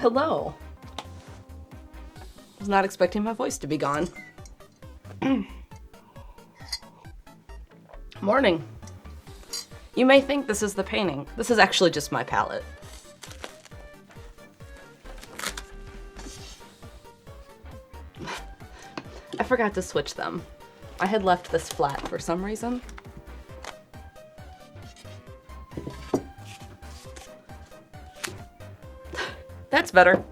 Hello. Was not expecting my voice to be gone. Morning. You may think this is the painting. This is actually just my palette. I forgot to switch them. I had left this flat for some reason. That's better.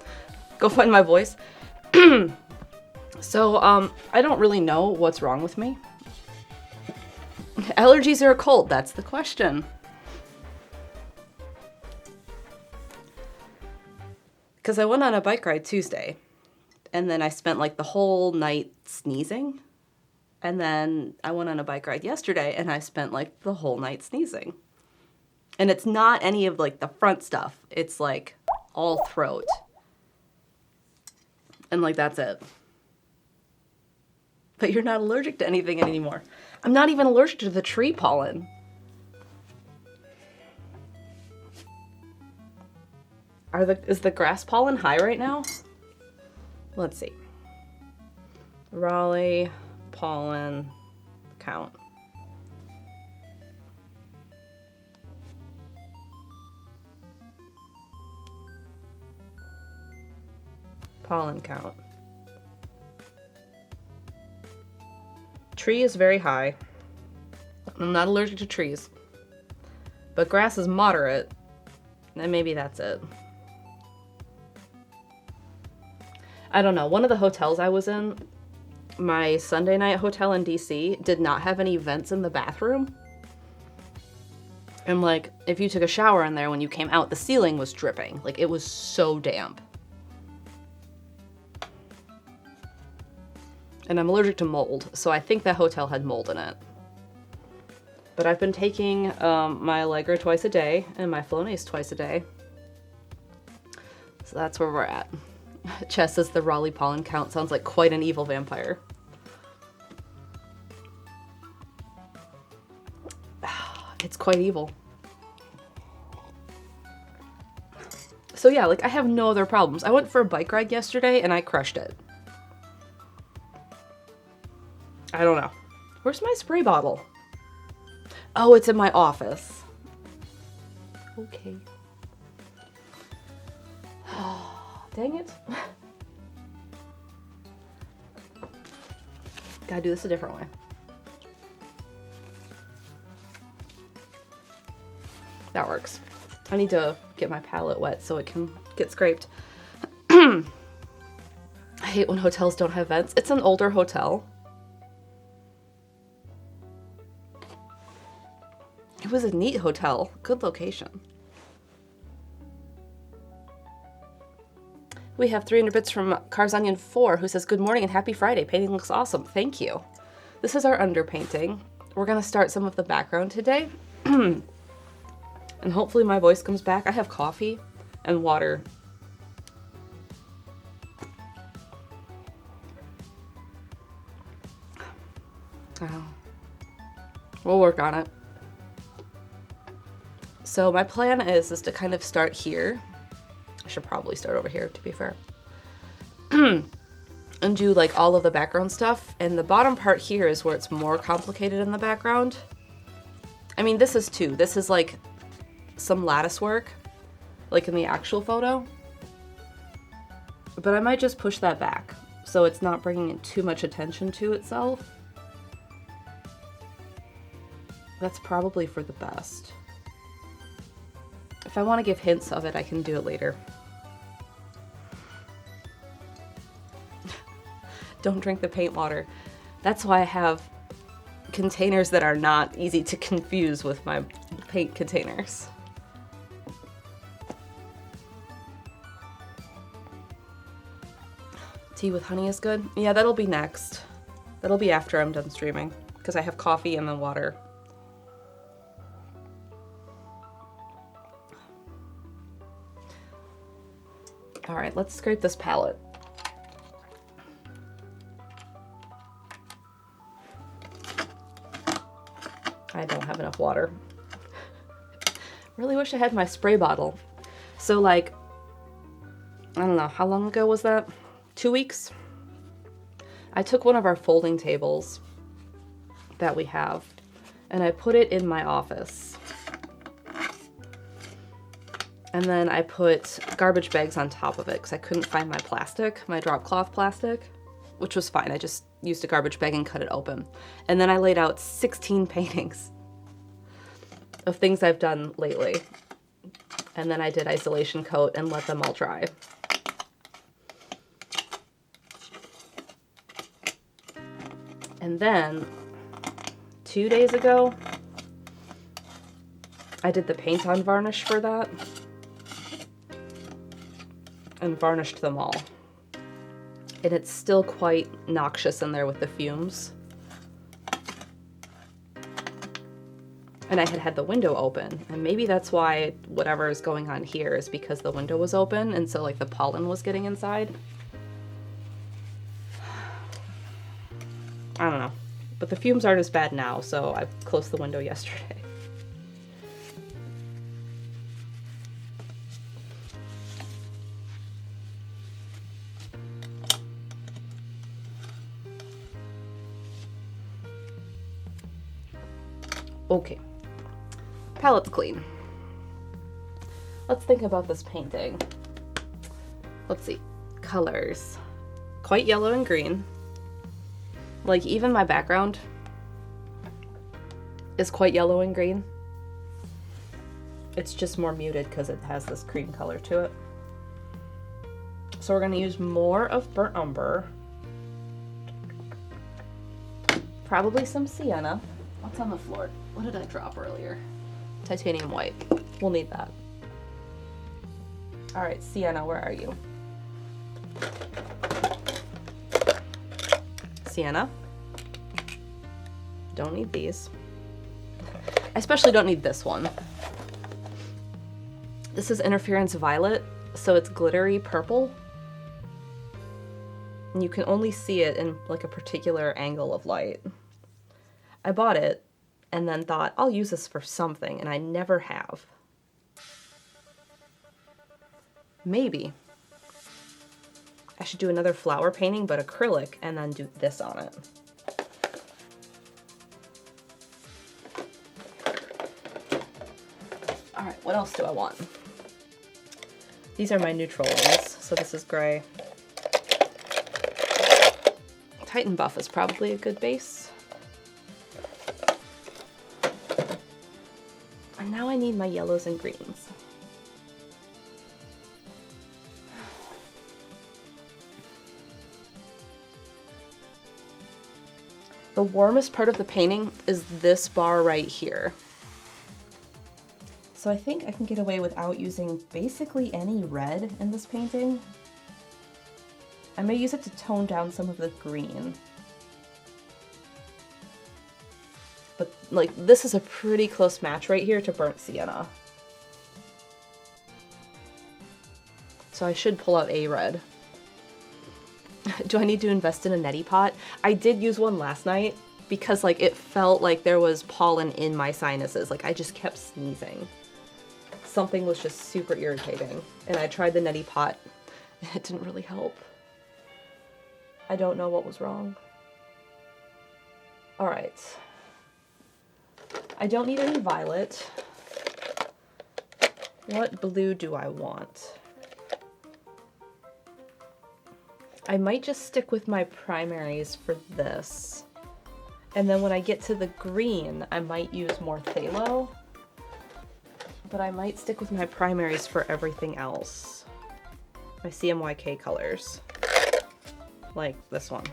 Go find my voice. So, I don't really know what's wrong with me. Allergies or a cold? That's the question. Because I went on a bike ride Tuesday, and then I spent like the whole night sneezing. And then I went on a bike ride yesterday, and I spent like the whole night sneezing. And it's not any of like the front stuff. It's like all throat. And like that's it. But you're not allergic to anything anymore. I'm not even allergic to the tree pollen. Is the grass pollen high right now? Let's see. Raleigh pollen count. Pollen count. Tree is very high. I'm not allergic to trees. But grass is moderate. And maybe that's it. I don't know. One of the hotels I was in, my Sunday night hotel in DC, did not have any vents in the bathroom. And like, if you took a shower in there, when you came out, the ceiling was dripping. Like, it was so damp. And I'm allergic to mold, so I think that hotel had mold in it. But I've been taking my Allegra twice a day and my Flonase twice a day. So that's where we're at. Chess says the Raleigh pollen count sounds like quite an evil vampire. It's quite evil. So yeah, like I have no other problems. I went for a bike ride yesterday and I crushed it. I don't know. Where's my spray bottle? Oh, it's in my office. Okay. Dang it. Gotta do this a different way. That works. I need to get my palette wet so it can get scraped. I hate when hotels don't have vents. It's an older hotel. It was a neat hotel. Good location. We have 300 bits from Cars Onion 4, who says, "Good morning and happy Friday. Painting looks awesome. Thank you." This is our underpainting. We're going to start some of the background today. And hopefully my voice comes back. I have coffee and water. Oh. We'll work on it. So my plan is to kind of start here. I should probably start over here, to be fair. And do like all of the background stuff. And the bottom part here is where it's more complicated in the background. I mean, this is too. This is like some lattice work, like in the actual photo. But I might just push that back so it's not bringing in too much attention to itself. That's probably for the best. If I want to give hints of it, I can do it later. Don't drink the paint water. That's why I have containers that are not easy to confuse with my paint containers. Tea with honey is good. Yeah, that'll be next. That'll be after I'm done streaming, because I have coffee and then water. All right, let's scrape this palette. I don't have enough water. Really wish I had my spray bottle. So like, I don't know, how long ago was that? 2 weeks? I took one of our folding tables that we have and I put it in my office. And then I put garbage bags on top of it because I couldn't find my plastic, my drop cloth plastic, which was fine. I just used a garbage bag and cut it open. And then I laid out 16 paintings of things I've done lately. And then I did isolation coat and let them all dry. And then 2 days ago, I did the paint on varnish for that and varnished them all. And it's still quite noxious in there with the fumes. And I had the window open, and maybe that's why whatever is going on here is because the window was open, and so like the pollen was getting inside. I don't know. But the fumes aren't as bad now, so I closed the window yesterday. Okay. Palette's clean. Let's think about this painting. Let's see. Colors. Quite yellow and green. Like, even my background is quite yellow and green. It's just more muted because it has this cream color to it. So we're going to use more of burnt umber. Probably some sienna. What's on the floor? What did I drop earlier? Titanium white. We'll need that. All right, sienna, where are you? Sienna. Don't need these. I especially don't need this one. This is Interference Violet, so it's glittery purple. And you can only see it in like a particular angle of light. I bought it and then thought, I'll use this for something, and I never have. Maybe I should do another flower painting, but acrylic, and then do this on it. All right, what else do I want? These are my neutral ones, so this is gray. Titan Buff is probably a good base. And now I need my yellows and greens. The warmest part of the painting is this bar right here. So I think I can get away without using basically any red in this painting. I may use it to tone down some of the green. But like, this is a pretty close match right here to burnt sienna. So I should pull out a red. Do I need to invest in a neti pot? I did use one last night because like it felt like there was pollen in my sinuses. Like I just kept sneezing. Something was just super irritating. And I tried the neti pot. It didn't really help. I don't know what was wrong. All right. I don't need any violet. What blue do I want? I might just stick with my primaries for this. And then when I get to the green, I might use more phthalo. But I might stick with my primaries for everything else. My CMYK colors. Like this one.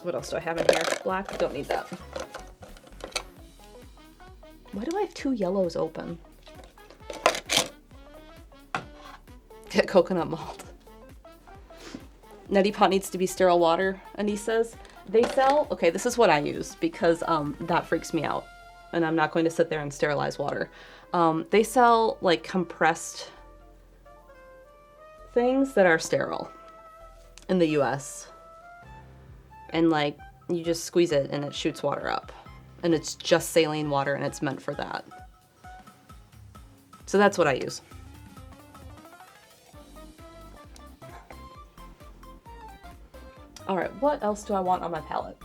What else do I have in here? Black? Don't need that. Why do I have two yellows open? Get coconut malt. Neti pot needs to be sterile water, Anise says. They sell, okay, this is what I use because that freaks me out. And I'm not going to sit there and sterilize water. They sell like compressed things that are sterile in the US. And like, you just squeeze it and it shoots water up. And it's just saline water and it's meant for that. So that's what I use. All right, what else do I want on my palette?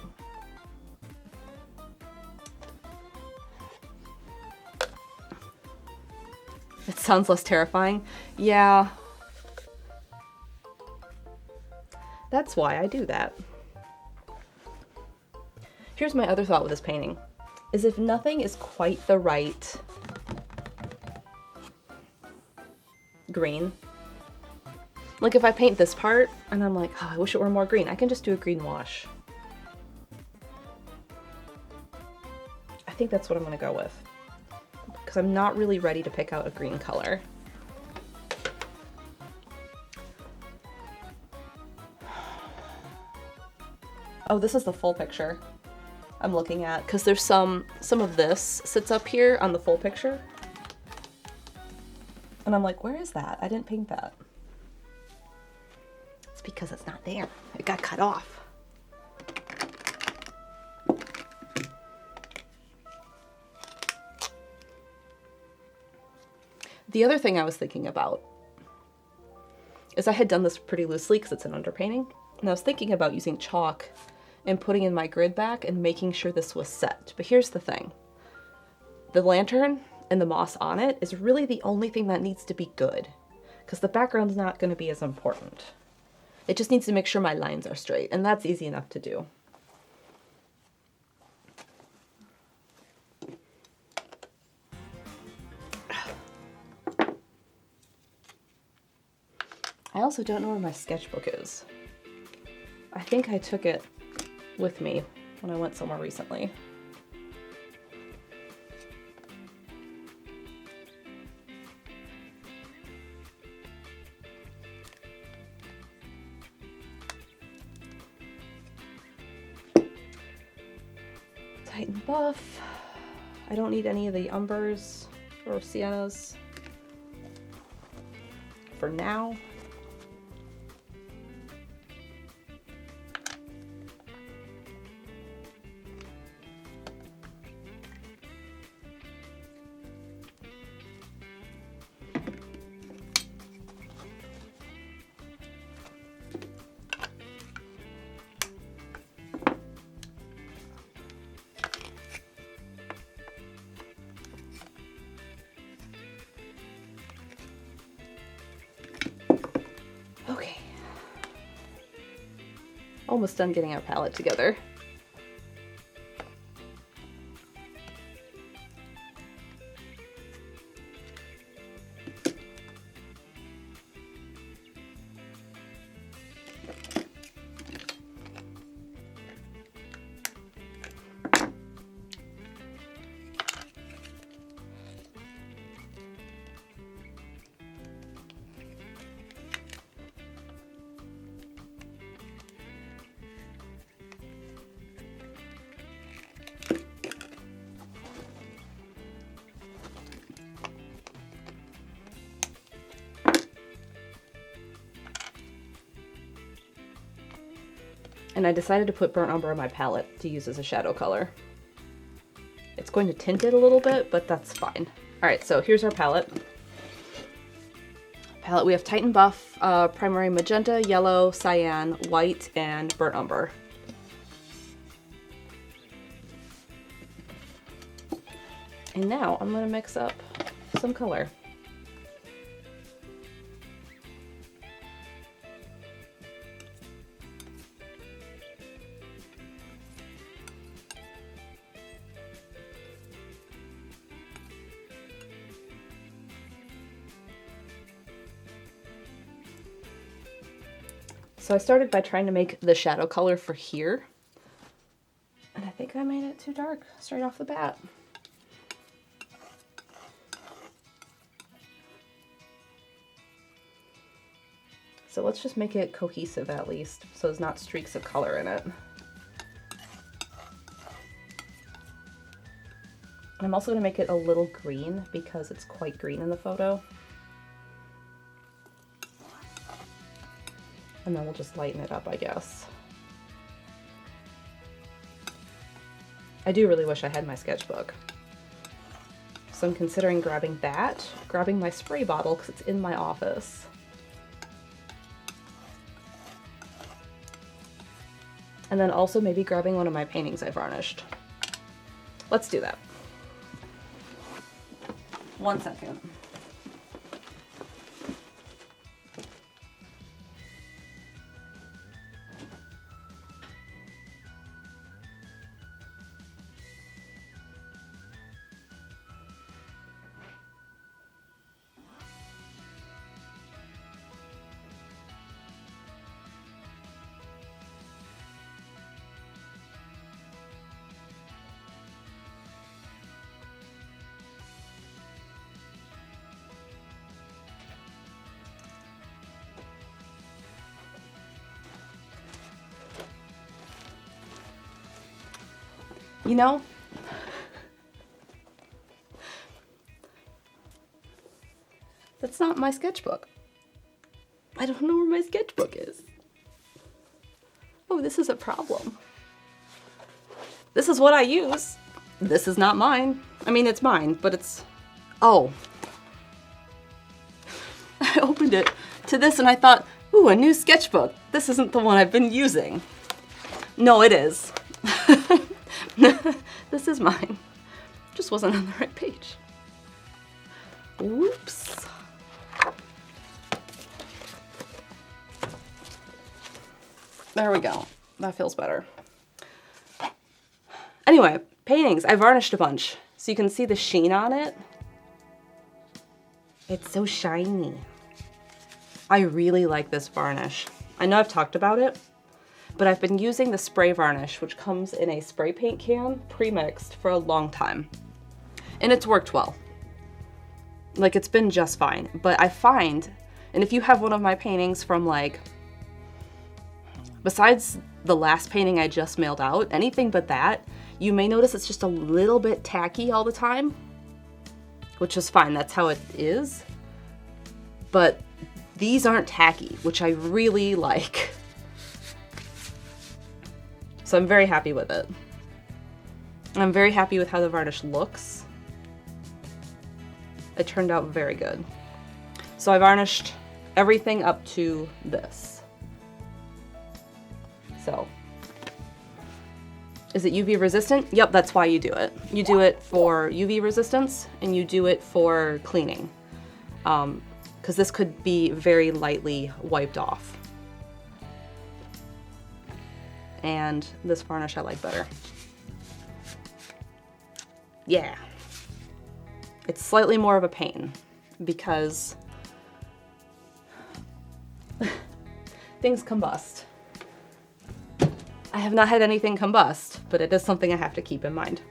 It sounds less terrifying. Yeah. That's why I do that. Here's my other thought with this painting, is if nothing is quite the right green, like if I paint this part and I'm like, oh, I wish it were more green, I can just do a green wash. I think that's what I'm gonna go with, because I'm not really ready to pick out a green color. Oh, this is the full picture I'm looking at, because there's some of this sits up here on the full picture. And I'm like, where is that? I didn't paint that. It's because it's not there. It got cut off. The other thing I was thinking about is I had done this pretty loosely because it's an underpainting. And I was thinking about using chalk and putting in my grid back and making sure this was set. But here's the thing. The lantern and the moss on it is really the only thing that needs to be good, because the background's not going to be as important. It just needs to make sure my lines are straight, and that's easy enough to do. I also don't know where my sketchbook is. I think I took it with me when I went somewhere recently. Tighten buff. I don't need any of the umbers or siennas for now. Okay. Almost done getting our palette together. And I decided to put burnt umber on my palette to use as a shadow color. It's going to tint it a little bit, but that's fine. All right, so here's our palette. We have Titan Buff, Primary Magenta, Yellow, Cyan, White, and Burnt Umber. And now I'm gonna mix up some color. So I started by trying to make the shadow color for here, and I think I made it too dark straight off the bat. So let's just make it cohesive at least, so there's not streaks of color in it. And I'm also going to make it a little green because it's quite green in the photo. And then we'll just lighten it up, I guess. I do really wish I had my sketchbook, So I'm considering grabbing that, grabbing my spray bottle because it's in my office. And then also maybe grabbing one of my paintings I varnished. Let's do that. 1 second. You know, that's not my sketchbook. I don't know where my sketchbook is. Oh, this is a problem. This is what I use. This is not mine. I mean, it's mine, but it's... Oh. I opened it to this and I thought, ooh, a new sketchbook. This isn't the one I've been using. No, it is. This is mine. Just wasn't on the right page. Whoops. There we go. That feels better. Anyway, paintings. I varnished a bunch, so you can see the sheen on it. It's so shiny. I really like this varnish. I know I've talked about it, but I've been using the spray varnish, which comes in a spray paint can, pre-mixed, for a long time. And it's worked well. Like, it's been just fine. But I find, and if you have one of my paintings from like, besides the last painting I just mailed out, anything but that, you may notice it's just a little bit tacky all the time, which is fine, that's how it is. But these aren't tacky, which I really like. So I'm very happy with it. I'm very happy with how the varnish looks. It turned out very good. So I varnished everything up to this. So, is it UV resistant? Yep, that's why you do it. You do it for UV resistance and you do it for cleaning. Because this could be very lightly wiped off. And this varnish I like better. Yeah. It's slightly more of a pain because things combust. I have not had anything combust, but it is something I have to keep in mind.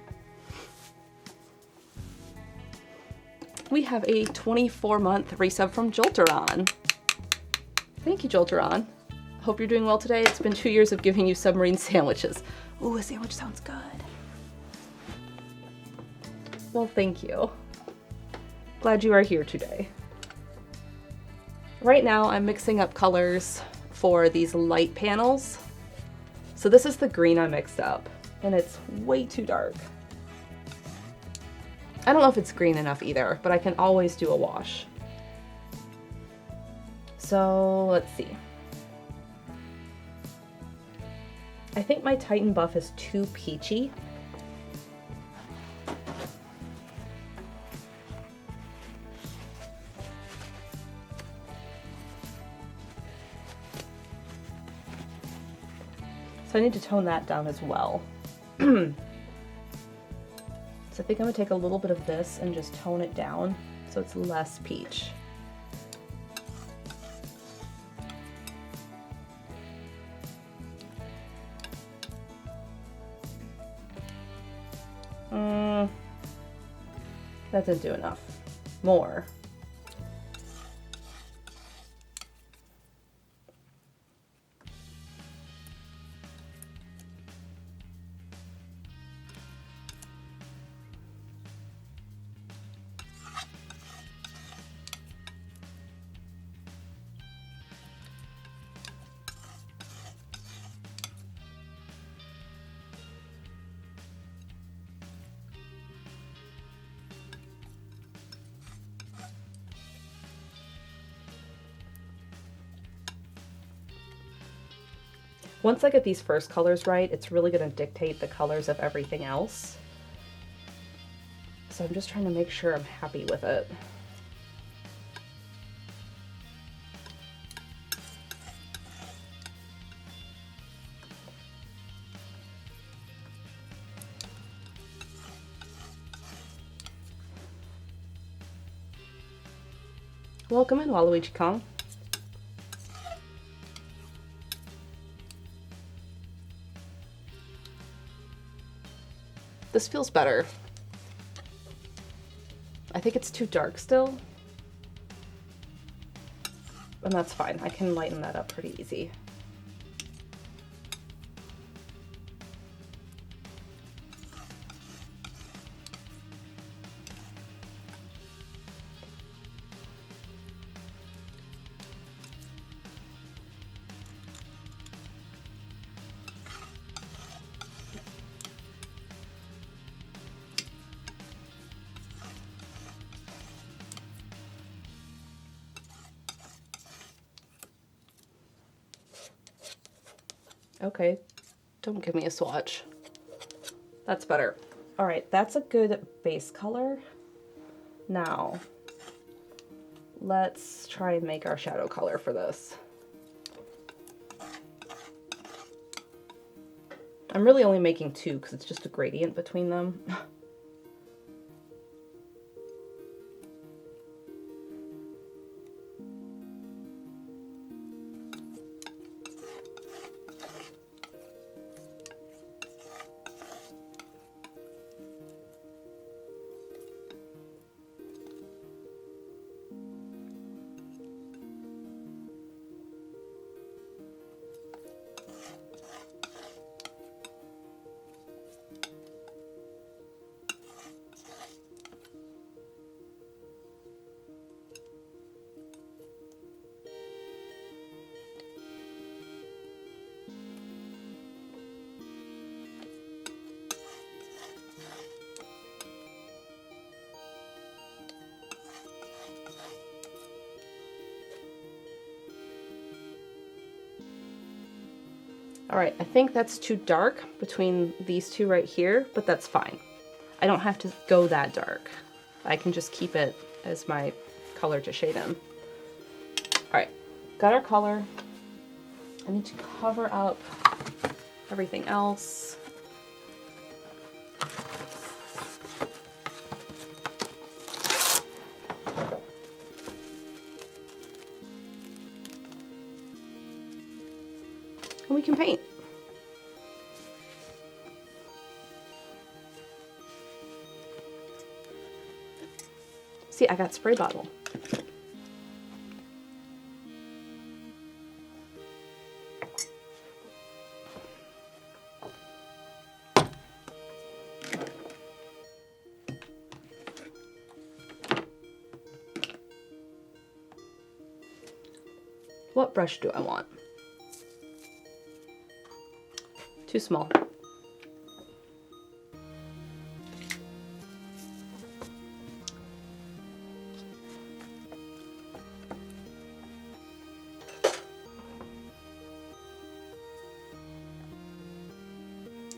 We have a 24-month resub from Jolteron. Thank you, Jolteron. Hope you're doing well today. It's been 2 years of giving you submarine sandwiches. Ooh, a sandwich sounds good. Well, thank you. Glad you are here today. Right now, I'm mixing up colors for these light panels. So this is the green I mixed up, and it's way too dark. I don't know if it's green enough either, but I can always do a wash. So let's see. I think my Titan buff is too peachy. So I need to tone that down as well. So I think I'm gonna take a little bit of this and just tone it down so it's less peach. That didn't do enough. More. Once I get these first colors right, it's really going to dictate the colors of everything else. So I'm just trying to make sure I'm happy with it. Welcome in, Waluigi Kong. This feels better. I think it's too dark still. And that's fine. I can lighten that up pretty easy. Okay, don't give me a swatch. That's better. All right, that's a good base color. Now, let's try and make our shadow color for this. I'm really only making two because it's just a gradient between them. All right, I think that's too dark between these two right here, but that's fine. I don't have to go that dark. I can just keep it as my color to shade in. All right, got our color. I need to cover up everything else. And we can paint. See, I got spray bottle. What brush do I want? Too small.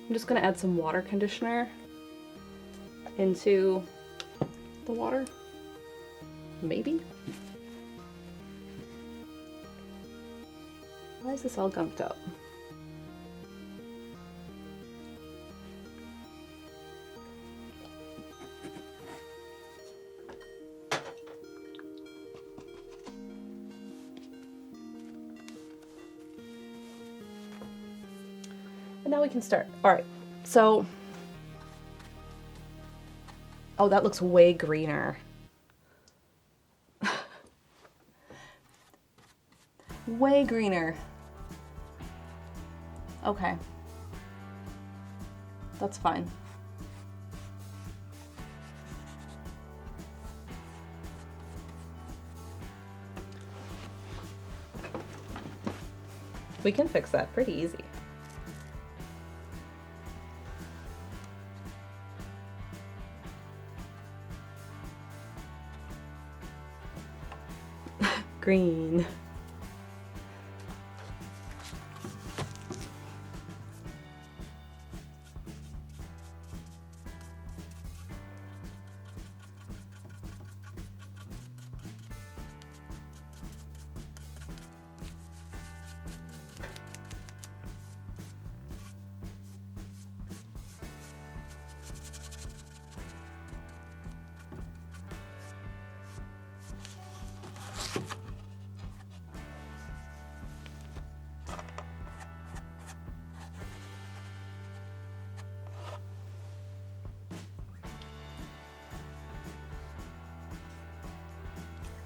I'm just gonna add some water conditioner into the water, maybe? Why is this all gunked up? And now we can start. All right, so, oh, that looks way greener. Way greener. Okay. That's fine. We can fix that pretty easy. Green.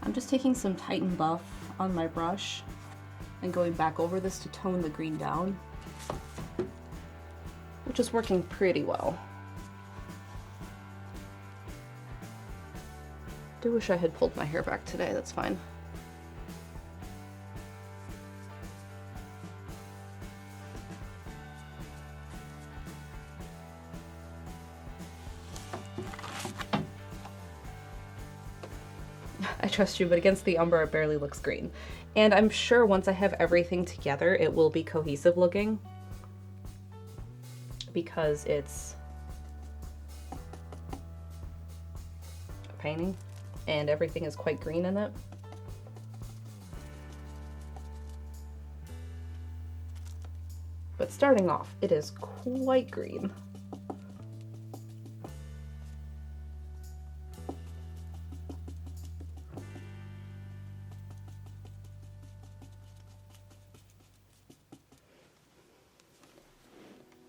I'm just taking some Titan Buff on my brush and going back over this to tone the green down, which is working pretty well. I do wish I had pulled my hair back today, that's fine. I trust you, but against the umber it barely looks green. And I'm sure once I have everything together it will be cohesive looking, because it's a painting and everything is quite green in it. But starting off, it is quite green.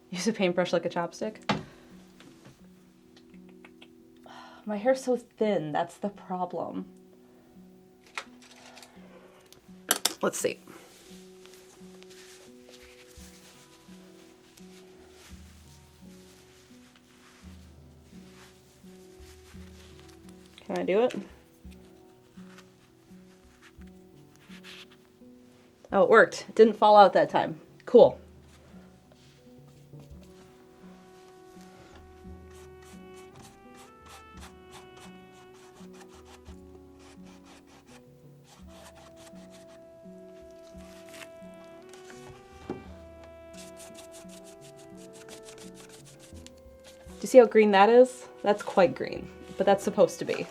Use a paintbrush like a chopstick. My hair's so thin, that's the problem. Let's see. Can I do it? Oh, it worked. It didn't fall out that time. Cool. Do you see how green that is? That's quite green, but that's supposed to be.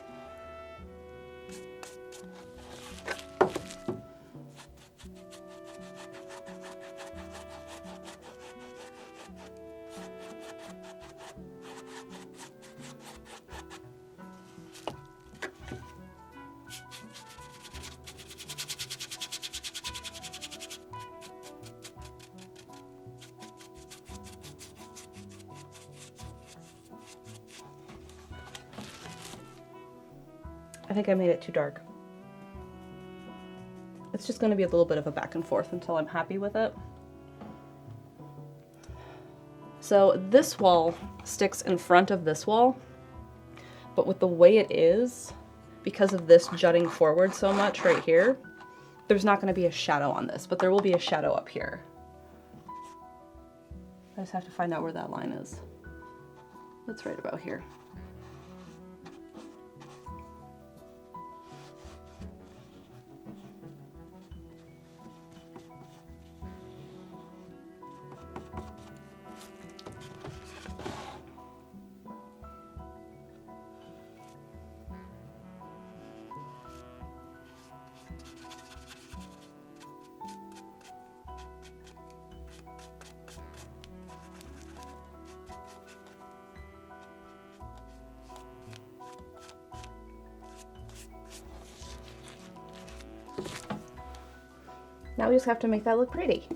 I think I made it too dark. It's just going to be a little bit of a back and forth until I'm happy with it. So this wall sticks in front of this wall, but with the way it is, because of this jutting forward so much right here, there's not going to be a shadow on this, but there will be a shadow up here. I just have to find out where that line is. It's right about here. Now we just have to make that look pretty.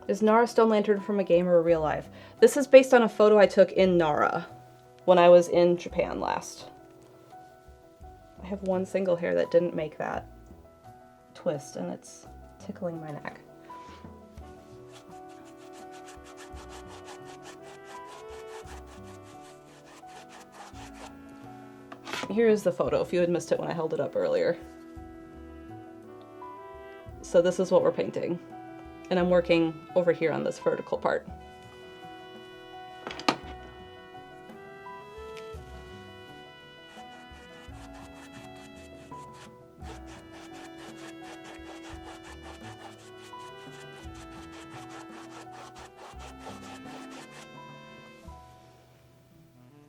Is Nara Stone Lantern from a game or a real life? This is based on a photo I took in Nara when I was in Japan last. I have one single hair that didn't make that twist and it's tickling my neck. Here is the photo if you had missed it when I held it up earlier. So this is what we're painting. And I'm working over here on this vertical part.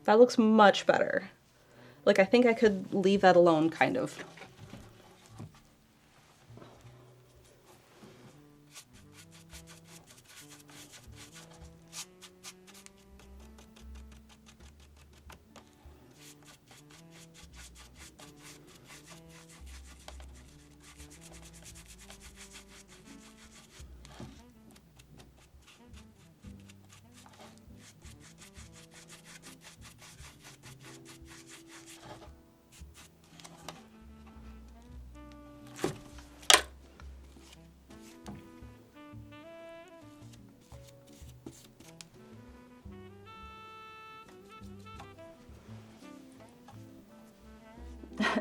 That looks much better. Like, I think I could leave that alone, kind of.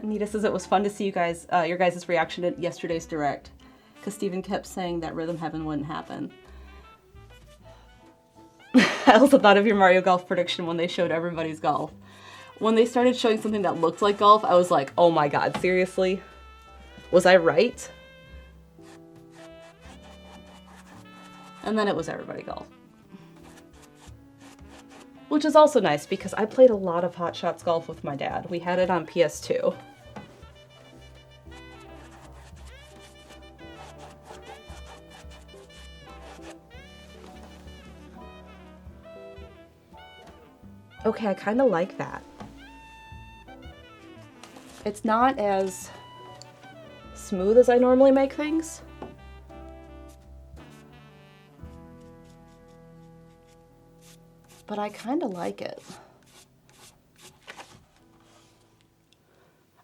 Nita says it was fun to see you guys, your guys' reaction to yesterday's direct. Because Steven kept saying that Rhythm Heaven wouldn't happen. I also thought of your Mario Golf prediction when they showed everybody's golf. When they started showing something that looked like golf, I was like, oh my god, seriously? Was I right? And then it was everybody golf. Which is also nice because I played a lot of Hot Shots Golf with my dad. We had it on PS2. Okay, I kind of like that. It's not as smooth as I normally make things. But I kind of like it.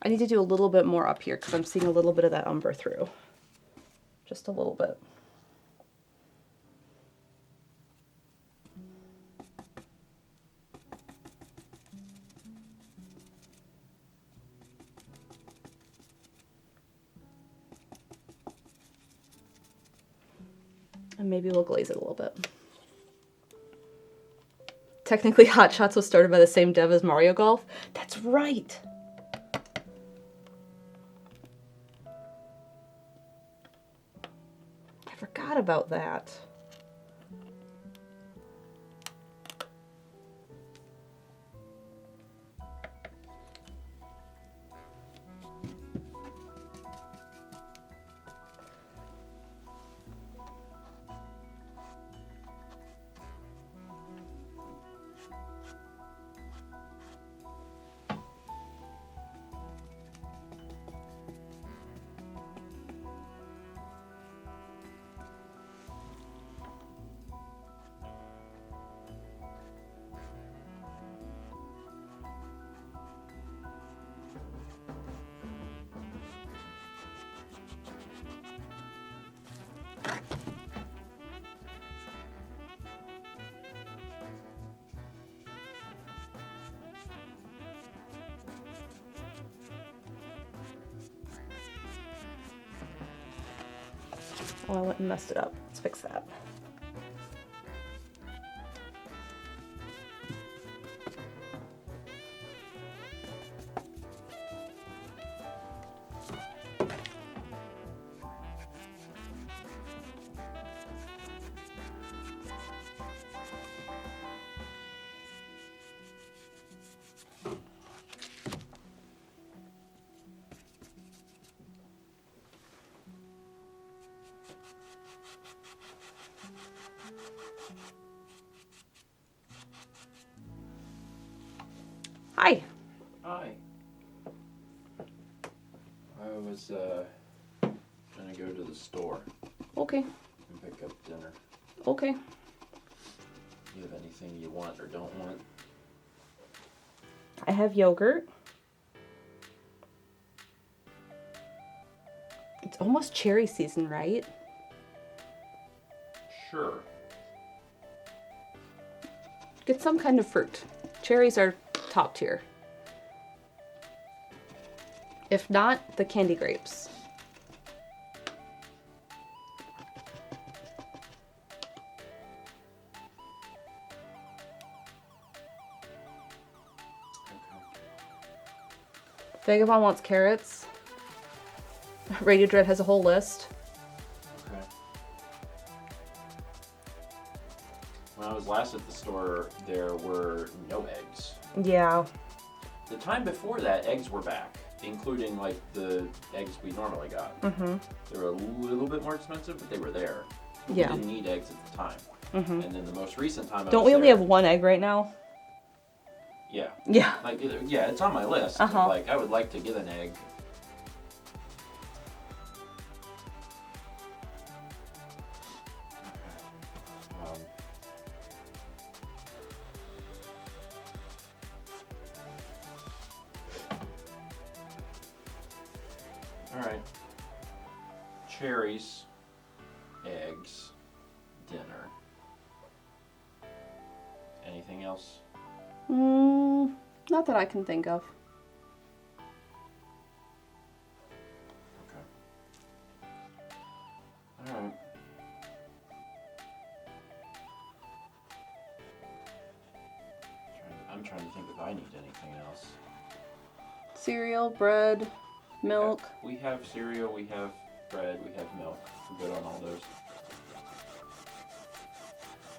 I need to do a little bit more up here because I'm seeing a little bit of that umber through. Just a little bit. And maybe we'll glaze it a little bit. Technically, Hot Shots was started by the same dev as Mario Golf. That's right! I forgot about that. Oh, I went and messed it up. Let's fix that. Hi. Hi. I was gonna go to the store Okay. and pick up dinner. Okay. You have anything you want or don't want? I have yogurt. It's almost cherry season, right? Sure. Get some kind of fruit. Cherries are top tier. If not, the candy grapes. Vagabond wants carrots. Radio Dread has a whole list. Okay. When I was last at the store, there were no eggs. Yeah. The time before that, eggs were back, including like the eggs we normally got. Mm-hmm. They were a little bit more expensive, but they were there. Yeah. We didn't need eggs at the time. Mm-hmm. And then the most recent time Don't we only have one egg right now? Yeah. Yeah. Like, yeah, it's on my list. Uh-huh. Like, I would like to get an egg. Um, all right. Cherries, eggs, dinner. Anything else? Not that I can think of. I need anything else. Cereal, bread, milk. We have cereal, we have bread, we have milk. We're good on all those.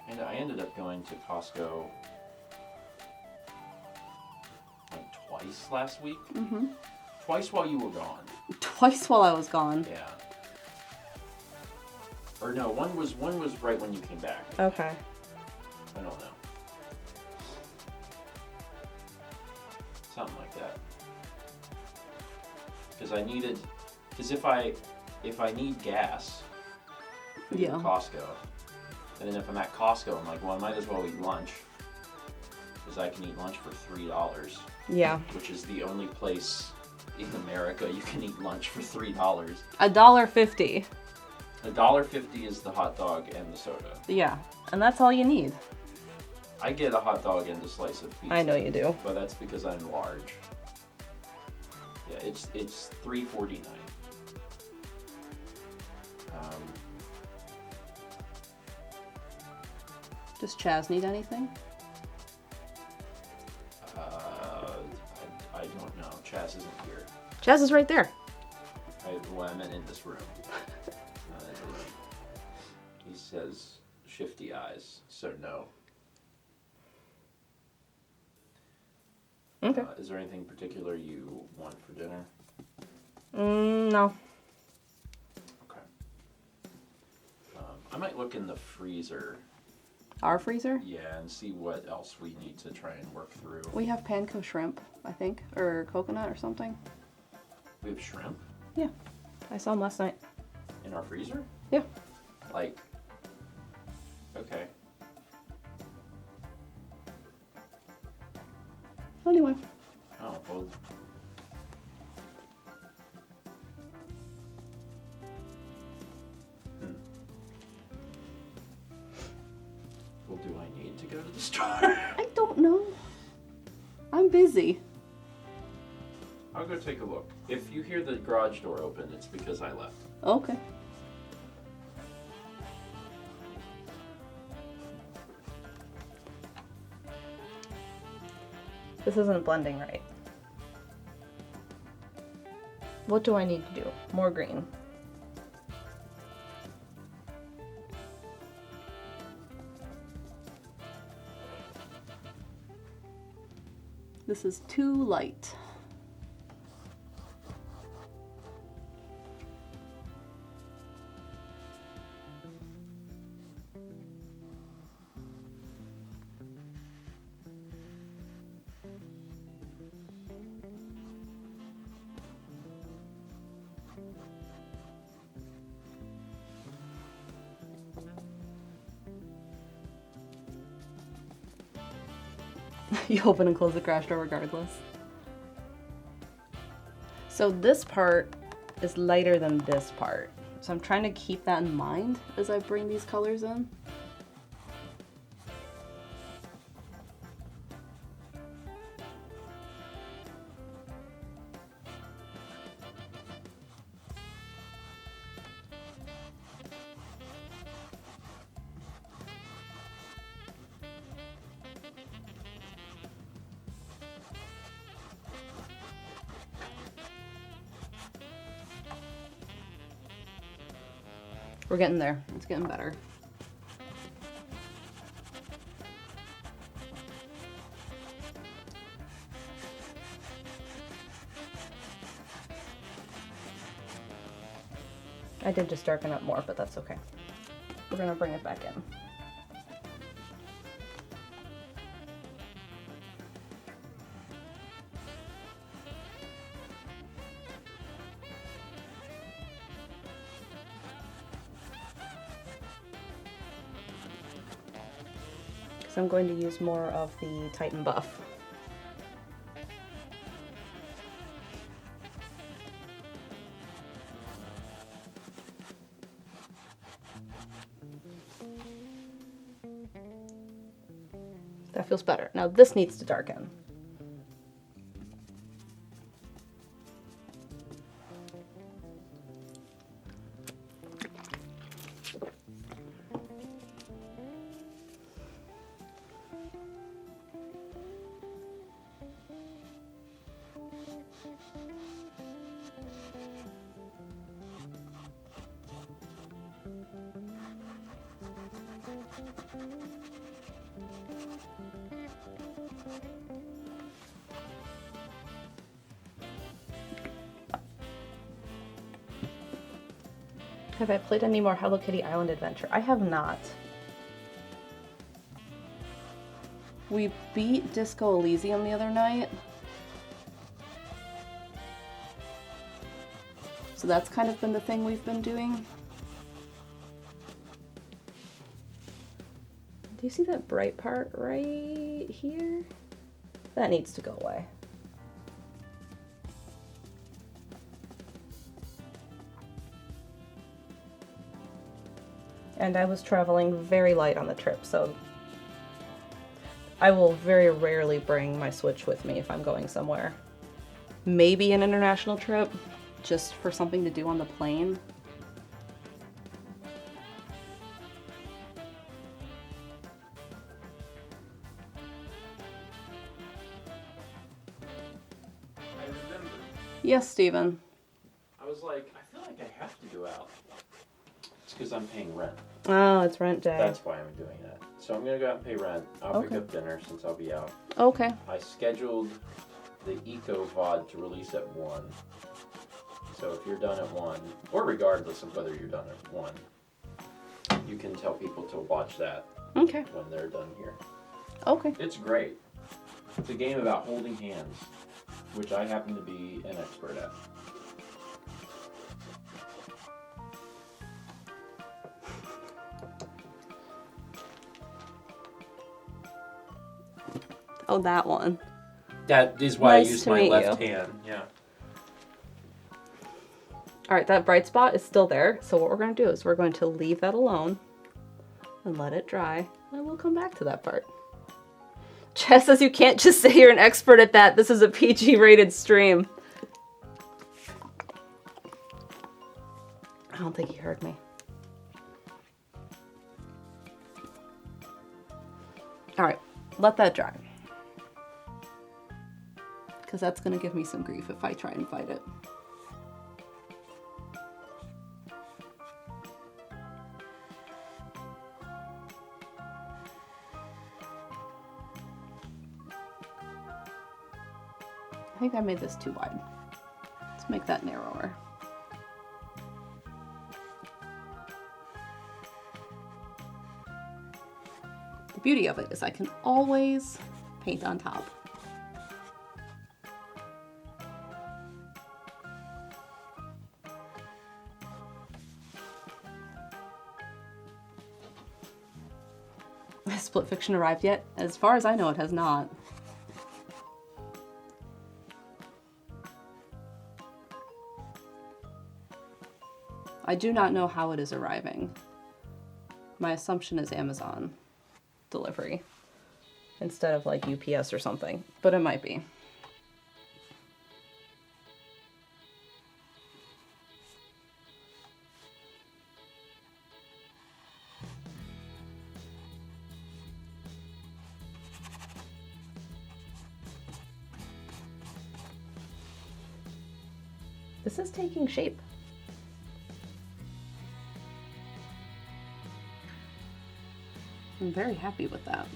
And I ended up going to Costco like twice last week. Mm-hmm. Twice while you were gone. Twice while I was gone. Yeah. Or no, one was right when you came back. Okay. I don't know. Something like that. Because if I need gas for Costco, and then if I'm at Costco, I'm like, well, I might as well eat lunch, because I can eat lunch for $3. Yeah. Which is the only place in America you can eat lunch for $3. $1.50. $1.50 is the hot dog and the soda. Yeah, and that's all you need. I get a hot dog and a slice of pizza. I know you do. But that's because I'm large. Yeah, it's $3.49. Does Chaz need anything? I don't know. Chaz isn't here. Chaz is right there. I meant in this room. He says shifty eyes, so no. Okay. Is there anything particular you want for dinner? No. Okay. I might look in the freezer. Our freezer? Yeah, and see what else we need to try and work through. We have panko shrimp, I think, or coconut or something. We have shrimp? Yeah. I saw them last night. In our freezer? Yeah. Like, okay. Anyway. Oh, well. Well, do I need to go to the store? I don't know. I'm busy. I'll go take a look. If you hear the garage door open, it's because I left. Okay. This isn't blending right. What do I need to do? More green. This is too light. You open and close the garage door regardless. So this part is lighter than this part. So I'm trying to keep that in mind as I bring these colors in. We're getting there. It's getting better. I did just darken up more, but that's okay. We're gonna bring it back in. I'm going to use more of the Titan Buff. That feels better. Now this needs to darken. Have I played any more Hello Kitty Island Adventure? I have not. We beat Disco Elysium the other night. So that's kind of been the thing we've been doing. Do you see that bright part right here? That needs to go away. And I was traveling very light on the trip, so I will very rarely bring my Switch with me if I'm going somewhere. Maybe an international trip, just for something to do on the plane. I remember. Yes, Steven. I was like, I feel like I have to go out. It's because I'm paying rent. Oh, it's rent day. That's why I'm doing that. So I'm gonna go out and pay rent. I'll pick up dinner since I'll be out. Okay. I scheduled the Eco VOD to release at 1. So if you're done at 1, or regardless of whether you're done at 1, you can tell people to watch that Okay. when they're done here. Okay. It's great. It's a game about holding hands, which I happen to be an expert at. Oh, that one. That is why Nice I use to my meet left you. hand. Yeah. All right, that bright spot is still there. So what we're going to do is we're going to leave that alone and let it dry. And we'll come back to that part. Chess says you can't just say you're an expert at that. This is a PG rated stream. I don't think he heard me. All right, let that dry. Because that's going to give me some grief if I try and fight it. I think I made this too wide. Let's make that narrower. The beauty of it is I can always paint on top. Has Split Fiction arrived yet? As far as I know, it has not. I do not know how it is arriving. My assumption is Amazon delivery instead of like UPS or something, but it might be. This is taking shape. I'm very happy with that.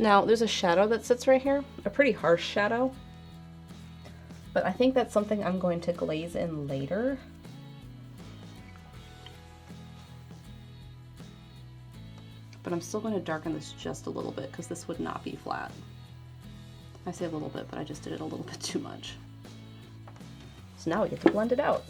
Now, there's a shadow that sits right here, a pretty harsh shadow. But I think that's something I'm going to glaze in later. But I'm still going to darken this just a little bit because this would not be flat. I say a little bit, but I just did it a little bit too much. So now we get to blend it out.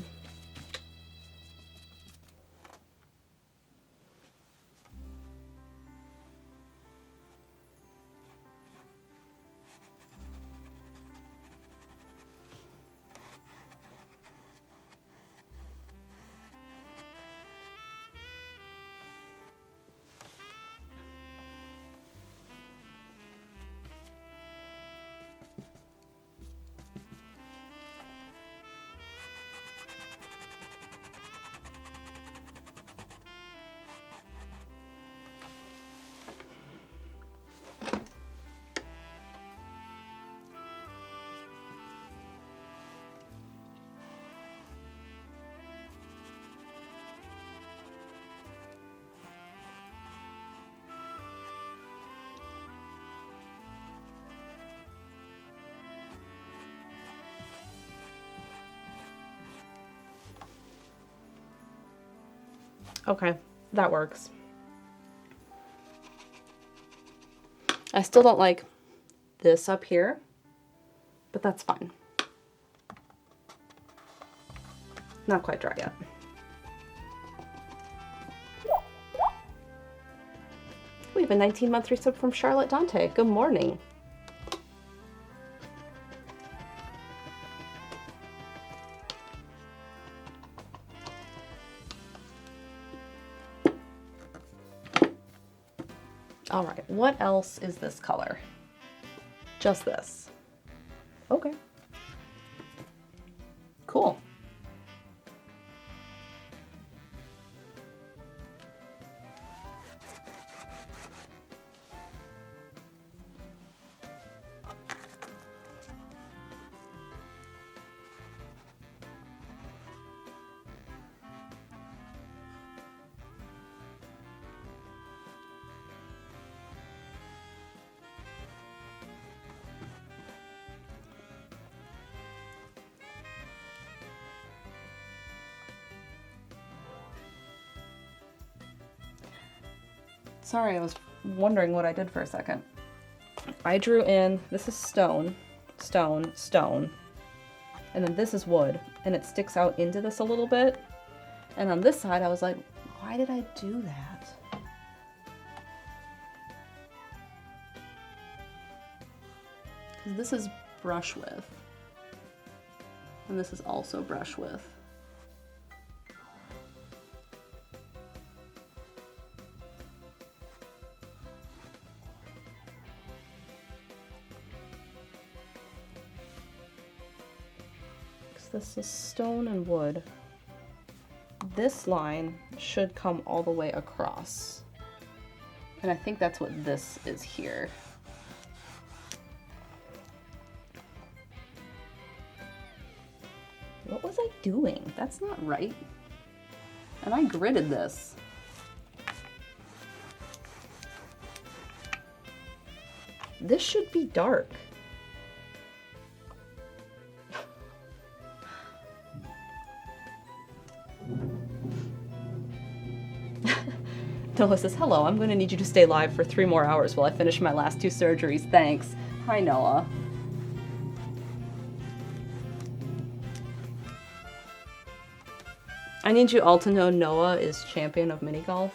Okay, that works. I still don't like this up here, but that's fine. Not quite dry yet. We have a 19-month resub from Charlotte Dante. Good morning. All right, what else is this color? Just this. Okay. Cool. Sorry, I was wondering what I did for a second. I drew in, this is stone, stone, stone, and then this is wood, and it sticks out into this a little bit. And on this side, I was like, why did I do that? Because this is brush with, and this is also brush with. This is stone and wood. This line should come all the way across. And I think that's what this is here. What was I doing? That's not right. And I gridded this. This should be dark. Noah says, hello, I'm going to need you to stay live for 3 more hours while I finish my last 2 surgeries. Thanks. Hi, Noah. I need you all to know Noah is champion of mini golf.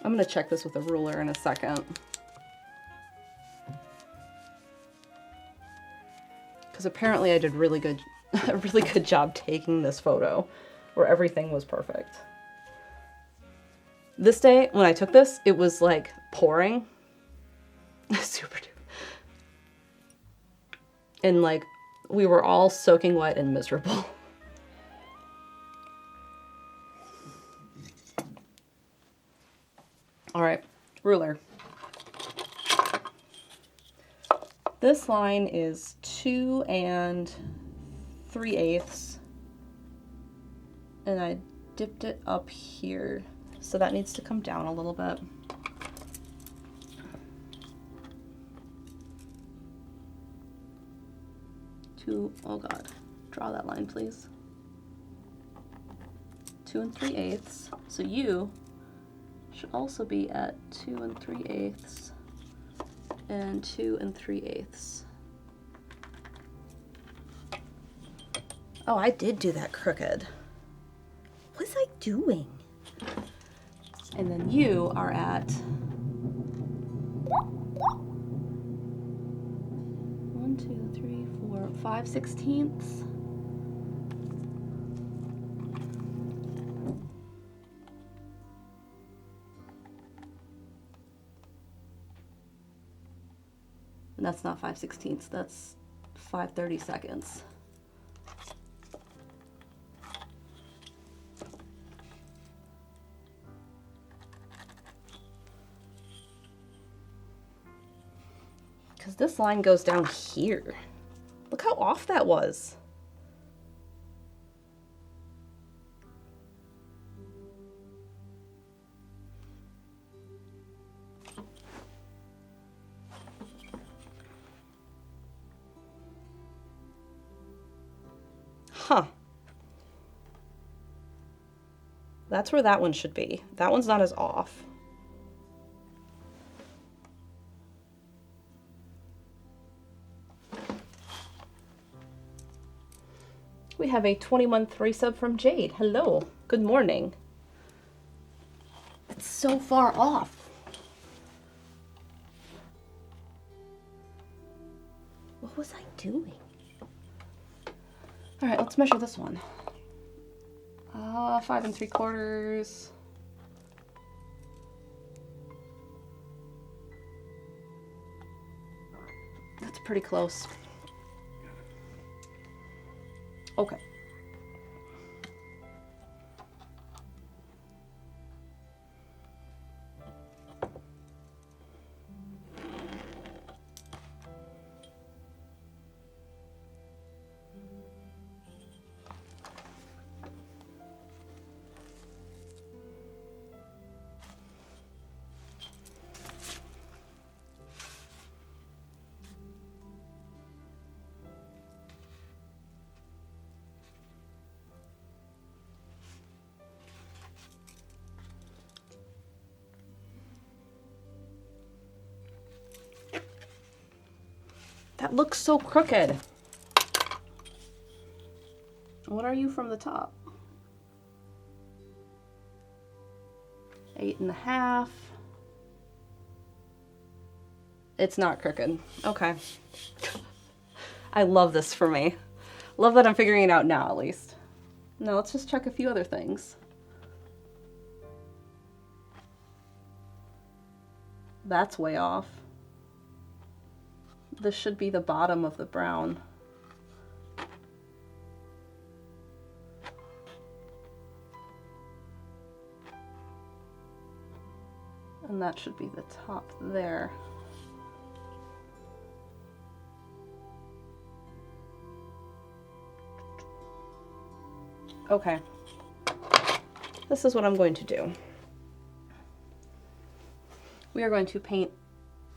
I'm going to check this with a ruler in a second. Because apparently I did a really good job taking this photo where everything was perfect. This day, when I took this, it was like pouring. Super duper. And like, we were all soaking wet and miserable. All right, ruler. This line is 2 3/8, and I dipped it up here, so that needs to come down a little bit. Oh God, draw that line, please. 2 3/8. So you should also be at 2 3/8 and 2 3/8. Oh, I did do that crooked. What was I doing? And then you are at 1, 2, 3, 4, 5/16. And that's not 5/16, that's 5/32. Because this line goes down here. Look how off that was. Huh. That's where that one should be. That one's not as off. We have a 20-month resub from Jade. Hello. Good morning. It's so far off. What was I doing? All right, let's measure this one. 5 3/4. That's pretty close. Okay. That looks so crooked. What are you from the top? 8.5. It's not crooked. Okay. I love this for me. Love that I'm figuring it out now, at least. Now let's just check a few other things. That's way off. This should be the bottom of the brown. And that should be the top there. Okay. This is what I'm going to do. We are going to paint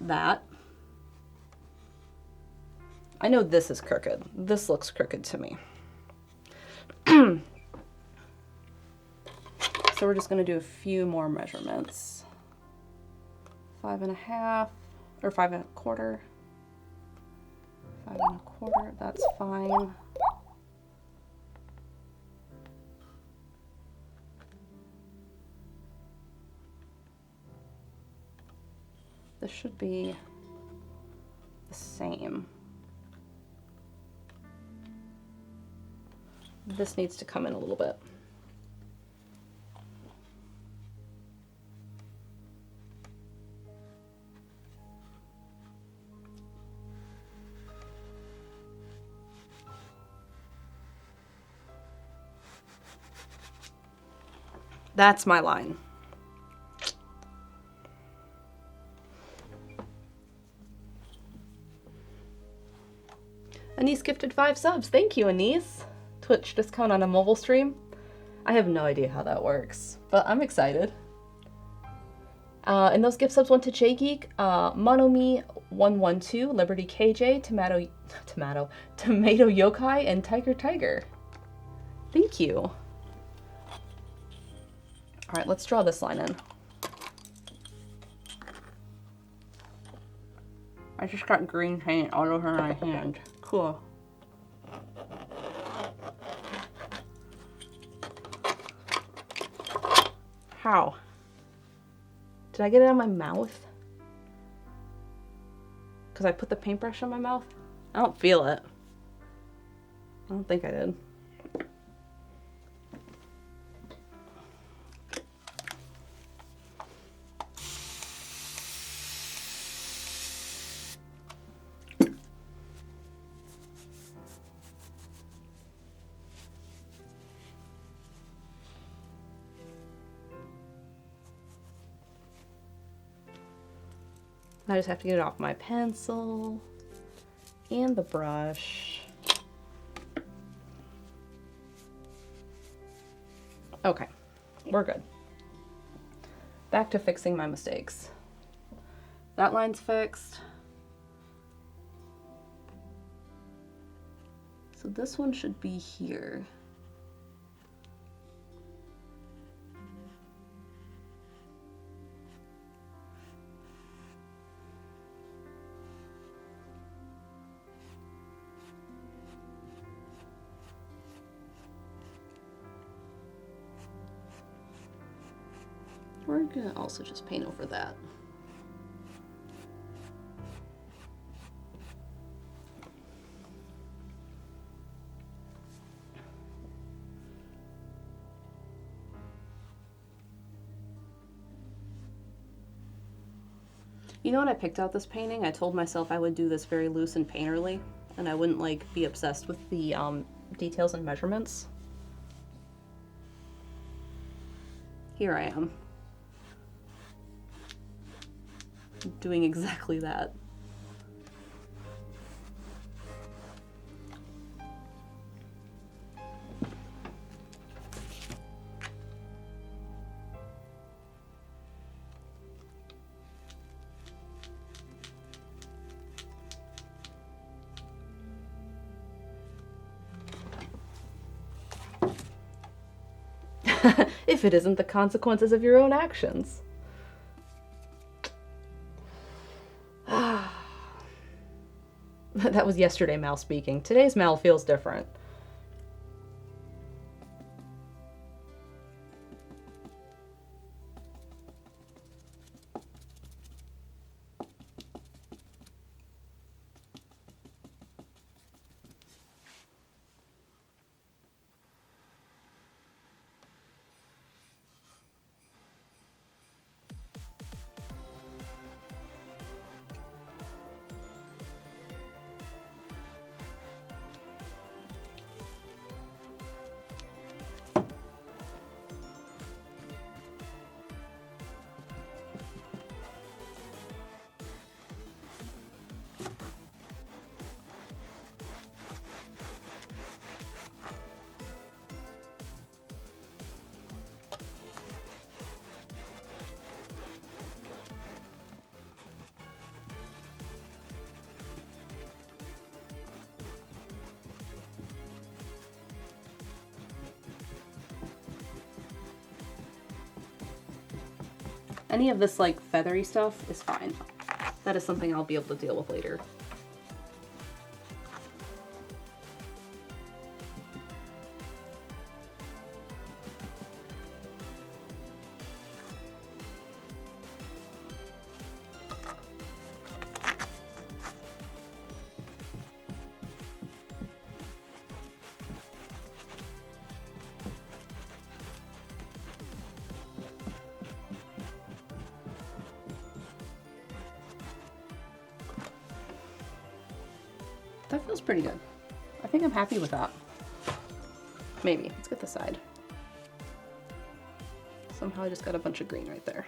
that. I know this is crooked. This looks crooked to me. So we're just going to do a few more measurements. 5.5 or 5 1/4. 5 1/4, that's fine. This should be the same. This needs to come in a little bit. That's my line. just gifted 5 subs. Thank you, Anise. Twitch discount on a mobile stream. I have no idea how that works, but I'm excited. And those gift subs went to J Geek, Monomi112, Liberty KJ, Tomato Yokai, and Tiger. Thank you. All right, let's draw this line in. I just got green paint all over my hand. Cool. How? Did I get it on my mouth? Because I put the paintbrush on my mouth? I don't feel it. I don't think I did. I just have to get it off my pencil and the brush. Okay, we're good. Back to fixing my mistakes. That line's fixed. So this one should be here. We're gonna also just paint over that. You know when I picked out this painting, I told myself I would do this very loose and painterly, and I wouldn't like be obsessed with the details and measurements. Here I am. Doing exactly that. If it isn't the consequences of your own actions. That was yesterday Mal speaking. Today's Mal feels different. Any of this like feathery stuff is fine. That is something I'll be able to deal with later. That feels pretty good. I think I'm happy with that. Maybe. Let's get the side. Somehow I just got a bunch of green right there.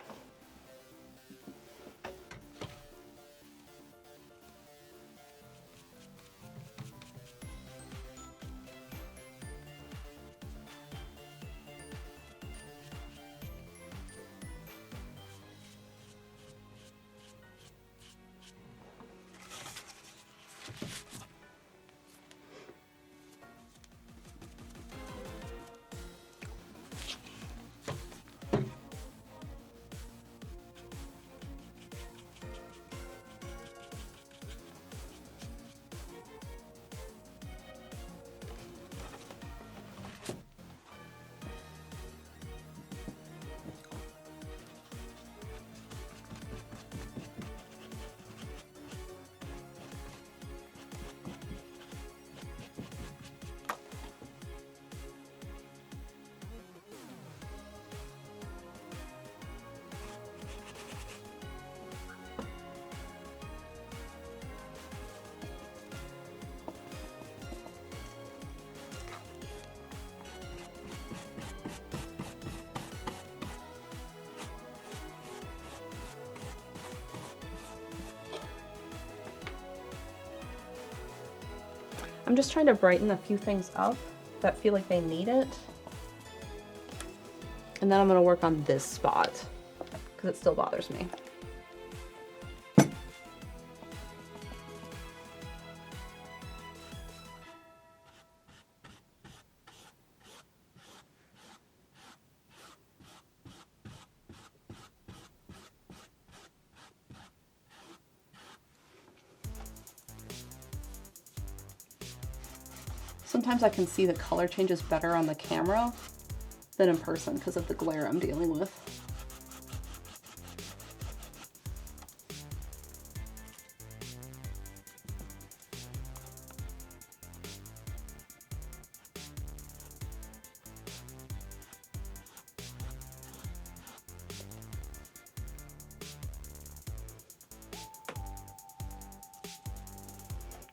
I'm just trying to brighten a few things up that feel like they need it. And then I'm gonna work on this spot because it still bothers me. Sometimes I can see the color changes better on the camera than in person because of the glare I'm dealing with.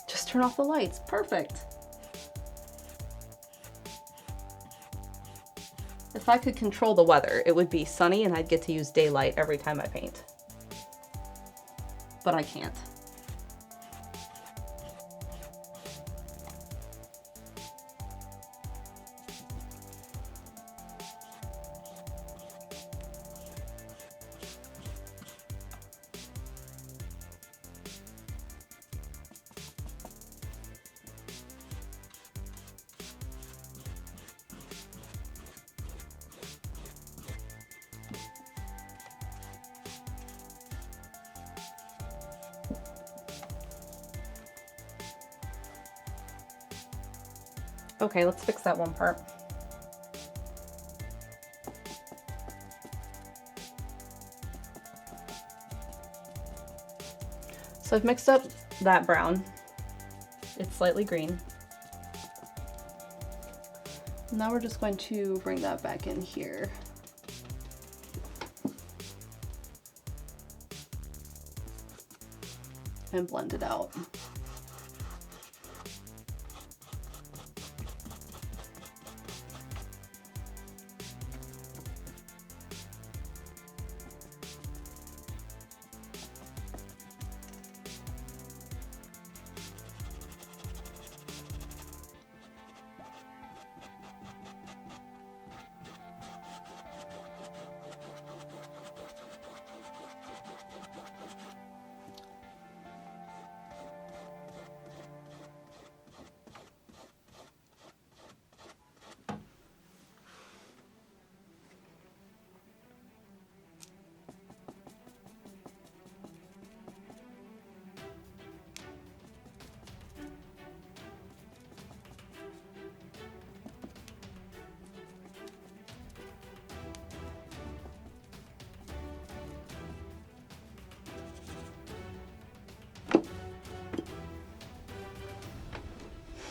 Just turn off the lights. Perfect. If I could control the weather, it would be sunny and I'd get to use daylight every time I paint. But I can't. Okay, let's fix that one part. So I've mixed up that brown. It's slightly green. Now we're just going to bring that back in here. And blend it out.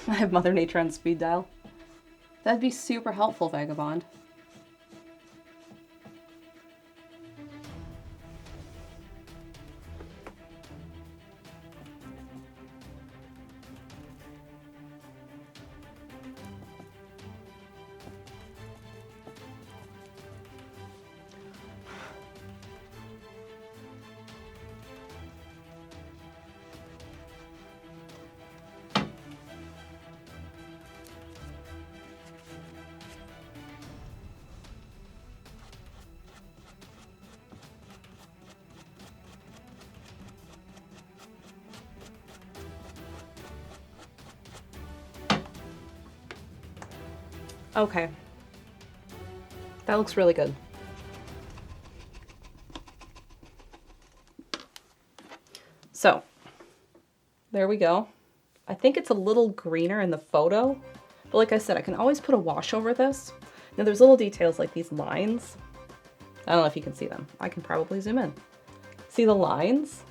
I have Mother Nature on speed dial. That'd be super helpful, Vagabond. Okay. That looks really good. So, there we go. I think it's a little greener in the photo, but like I said, I can always put a wash over this. Now there's little details like these lines. I don't know if you can see them. I can probably zoom in. See the lines?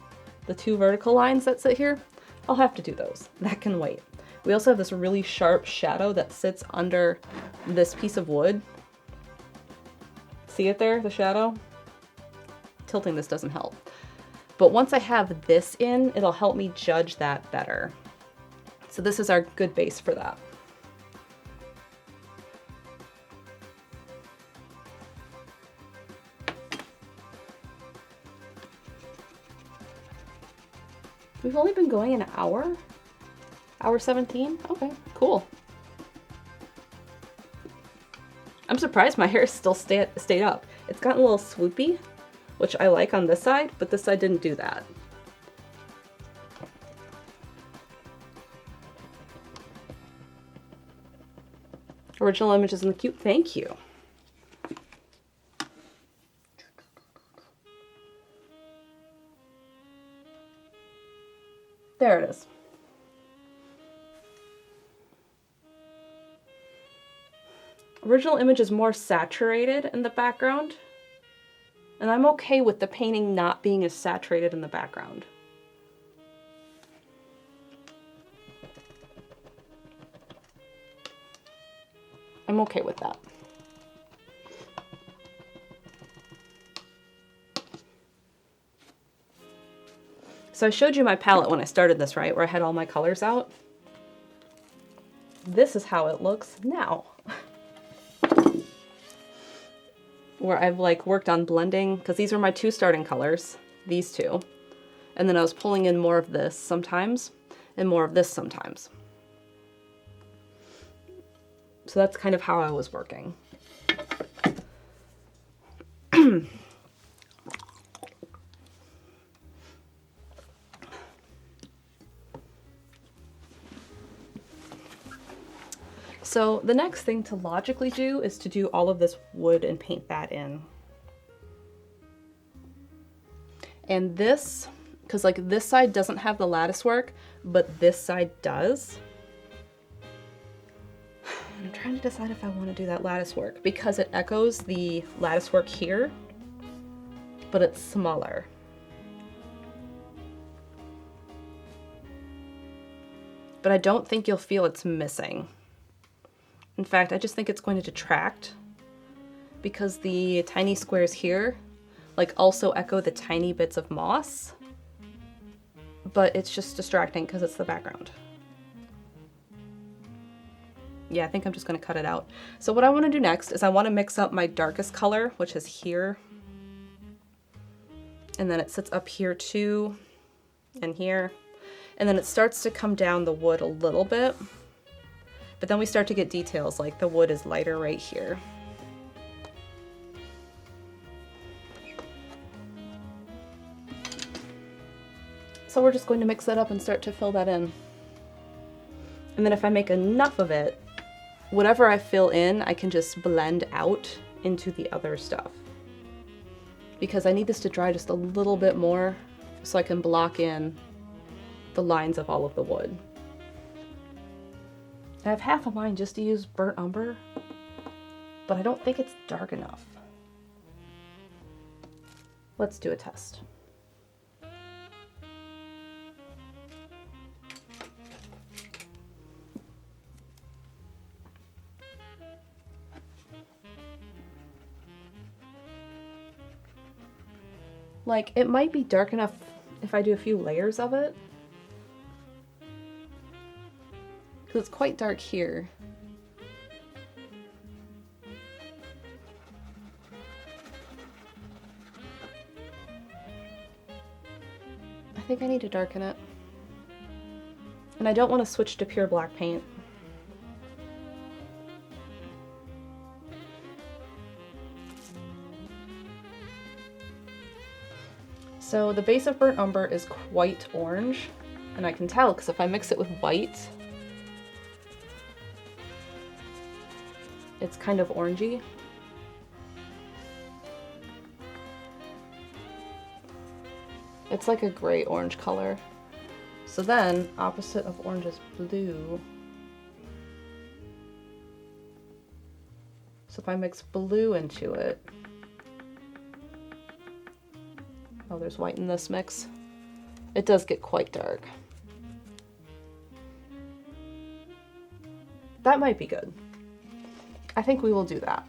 The two vertical lines that sit here? I'll have to do those. That can wait. We also have this really sharp shadow that sits under this piece of wood. See it there, the shadow? Tilting this doesn't help. But once I have this in, it'll help me judge that better. So this is our good base for that. We've only been going an hour? Hour 17? Okay, cool. I'm surprised my hair still stayed up. It's gotten a little swoopy, which I like on this side, but this side didn't do that. Original images in the queue. Thank you. There it is. Original image is more saturated in the background, and I'm okay with the painting not being as saturated in the background. I'm okay with that. So I showed you my palette when I started this, right? Where I had all my colors out. This is how it looks now. Where I've like worked on blending, because these were my two starting colors, these two. And then I was pulling in more of this sometimes, and more of this sometimes. So that's kind of how I was working. So the next thing to logically do is to do all of this wood and paint that in. And this, because like this side doesn't have the lattice work, but this side does. I'm trying to decide if I want to do that lattice work because it echoes the lattice work here, but it's smaller. But I don't think you'll feel it's missing. In fact, I just think it's going to detract because the tiny squares here like also echo the tiny bits of moss, but it's just distracting because it's the background. Yeah, I think I'm just going to cut it out. So what I want to do next is I want to mix up my darkest color, which is here. And then it sits up here too, and here. And then it starts to come down the wood a little bit. But then we start to get details, like the wood is lighter right here. So we're just going to mix that up and start to fill that in. And then if I make enough of it, whatever I fill in, I can just blend out into the other stuff. Because I need this to dry just a little bit more so I can block in the lines of all of the wood. I have half a mind just to use burnt umber, but I don't think it's dark enough. Let's do a test. Like, it might be dark enough if I do a few layers of it. Because it's quite dark here. I think I need to darken it. And I don't want to switch to pure black paint. So the base of burnt umber is quite orange, and I can tell because if I mix it with white, it's kind of orangey. It's like a gray orange color. So then, opposite of orange is blue. So if I mix blue into it, oh, there's white in this mix. It does get quite dark. That might be good. I think we will do that.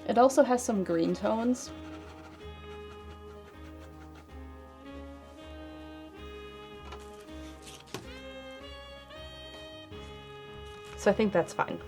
It also has some green tones. So I think that's fine.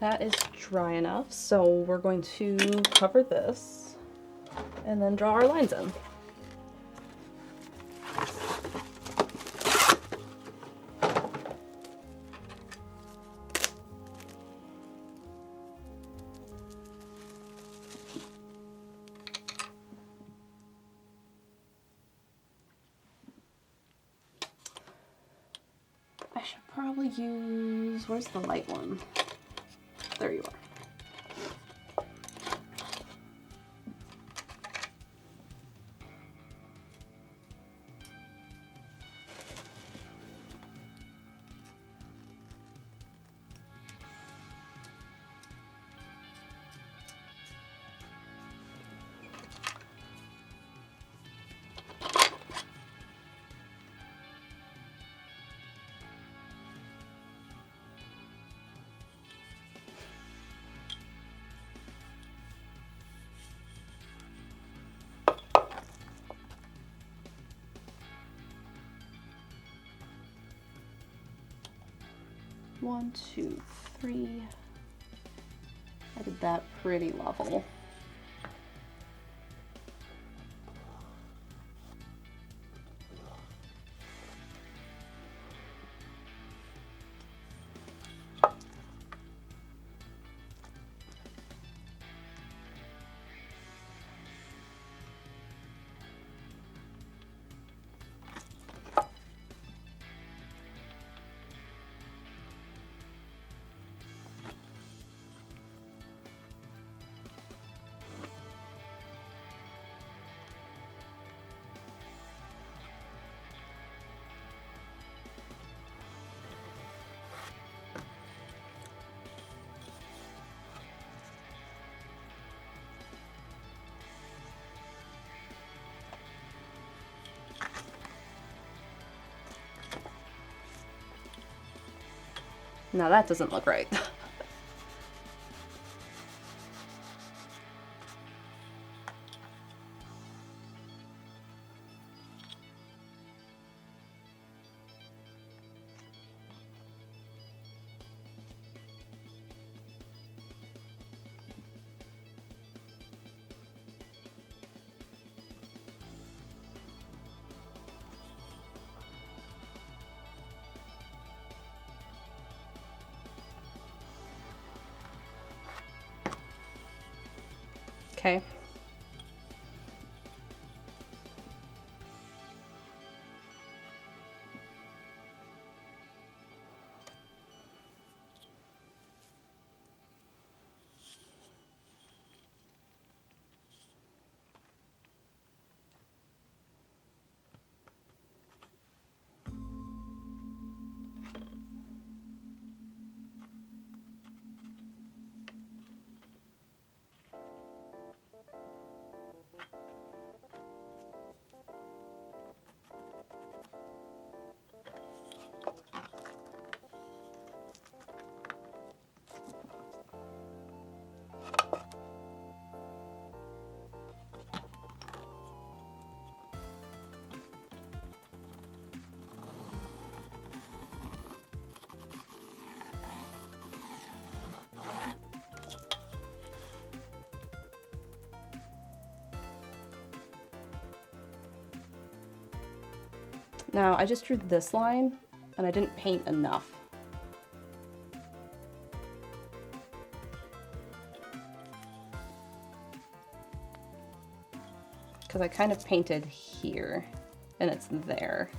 That is dry enough, so we're going to cover this and then draw our lines in. I should probably use, where's the light one? There you are. One, two, three. I did that pretty level. Now that doesn't look right. Okay. Now, I just drew this line, and I didn't paint enough. because I kind of painted here and it's there.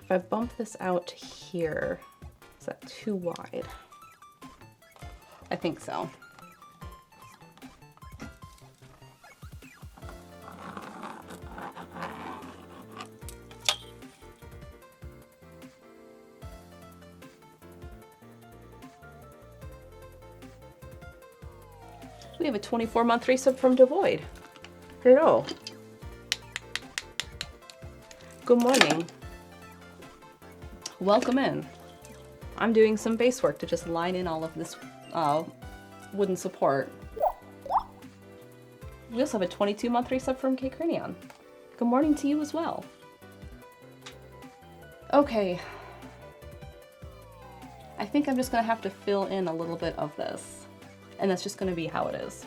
If I bump this out here, is that too wide? I think so. We have a 24-month resub from Devoid. Hello. Good morning. Welcome in. I'm doing some base work to just line in all of this wooden support. We also have a 22-month resub from K Cranion. Good morning to you as well. Okay. I think I'm just gonna have to fill in a little bit of this, and that's just gonna be how it is.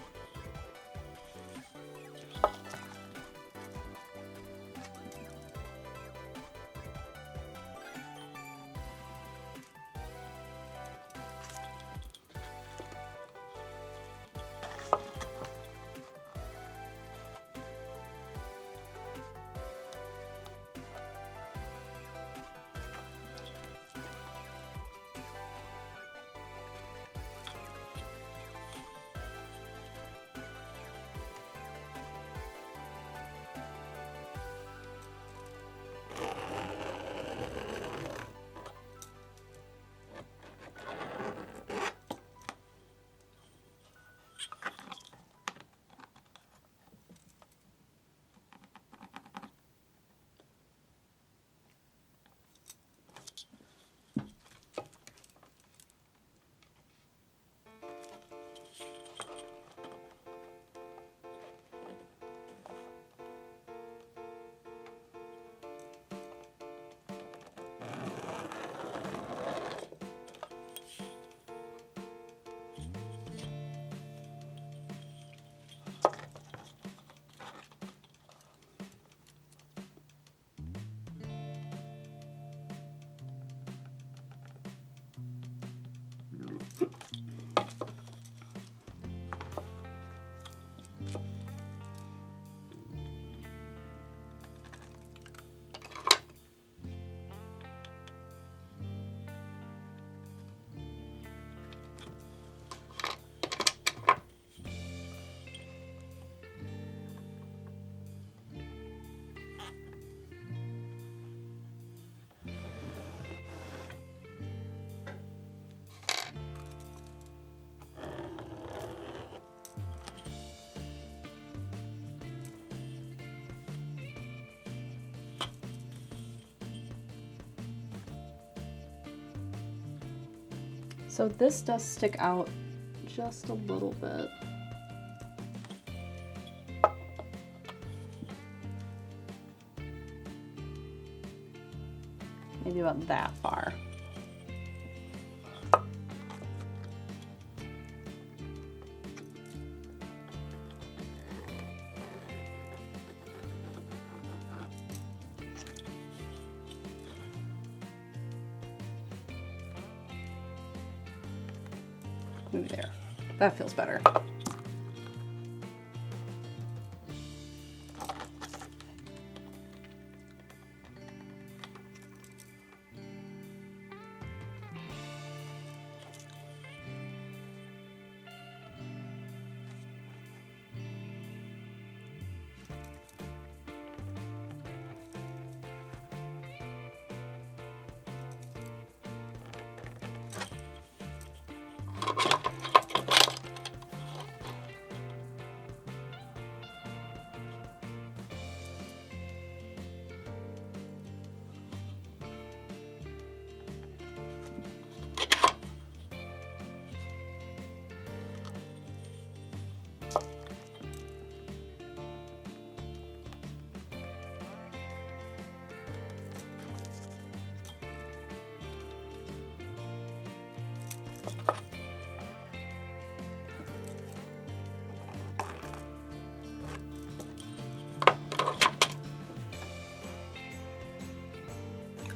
So this does stick out just a little bit. Maybe about that far. Maybe there. That feels better.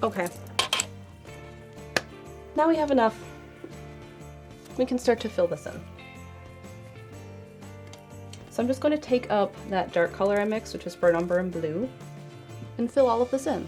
Okay. Now we have enough. We can start to fill this in. So I'm just going to take up that dark color I mixed, which is burnt umber and blue, and fill all of this in.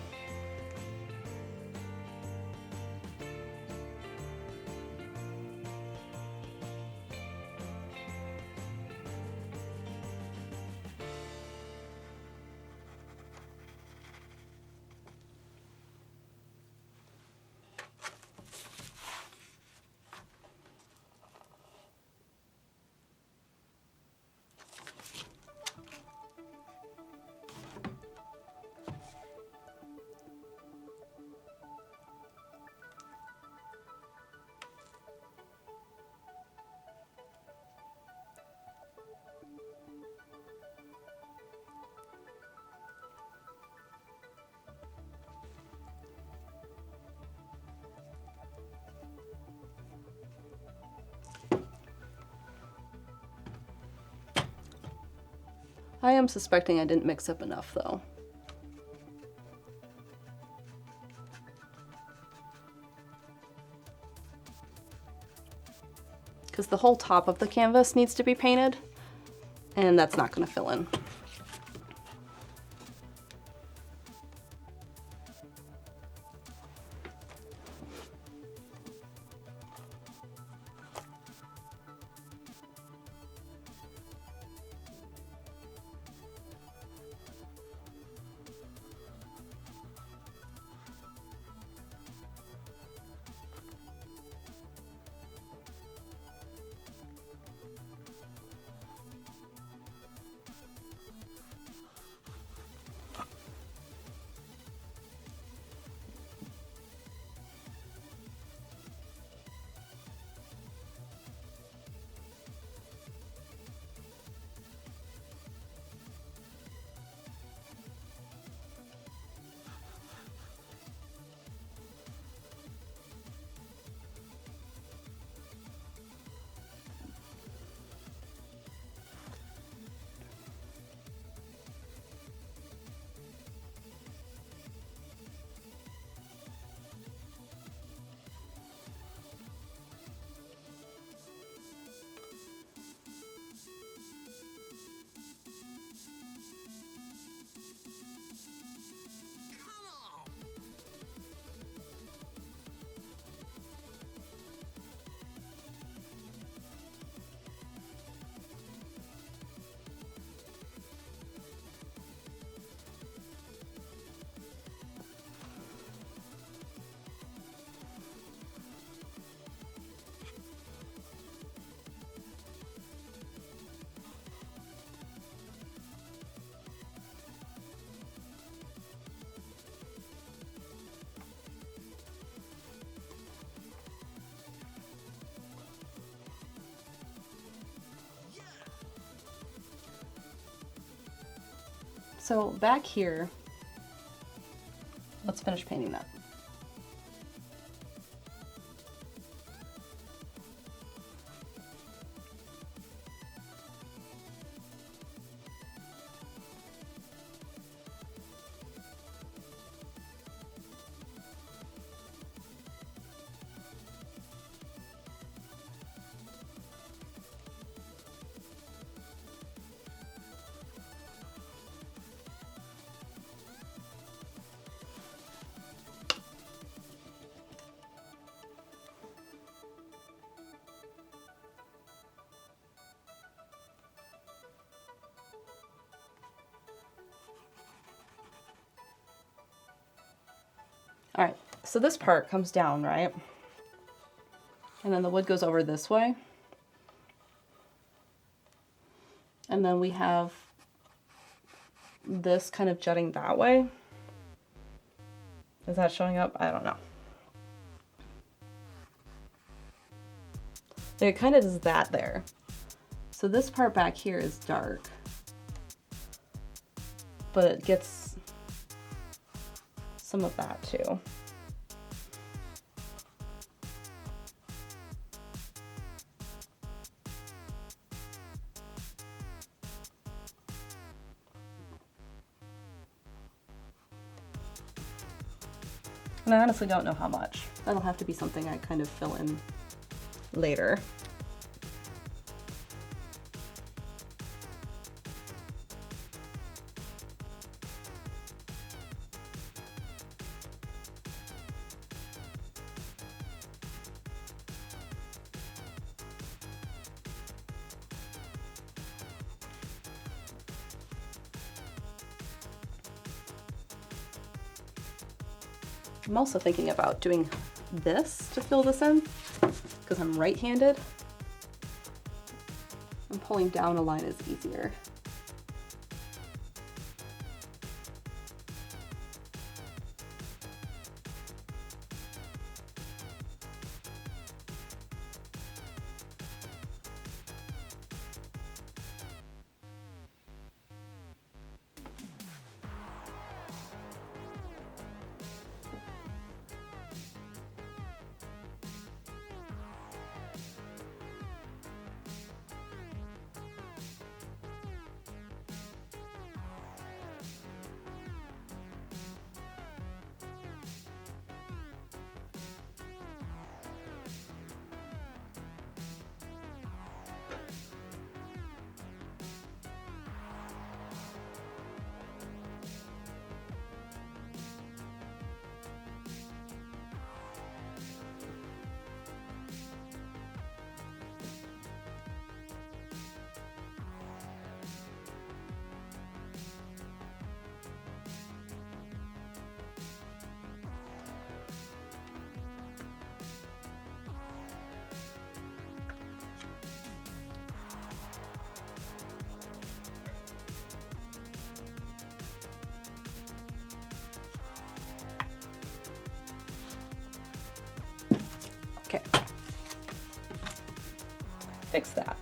I am suspecting I didn't mix up enough though. Because the whole top of the canvas needs to be painted, and that's not going to fill in. So back here, let's finish painting that. So this part comes down, right? And then the wood goes over this way. And then we have this kind of jutting that way. Is that showing up? I don't know. It kind of does that there. So this part back here is dark, but it gets some of that too. And I honestly don't know how much. That'll have to be something I kind of fill in later. I'm also thinking about doing this to fill this in because I'm right-handed. And pulling down a line is easier. Okay. Fix that.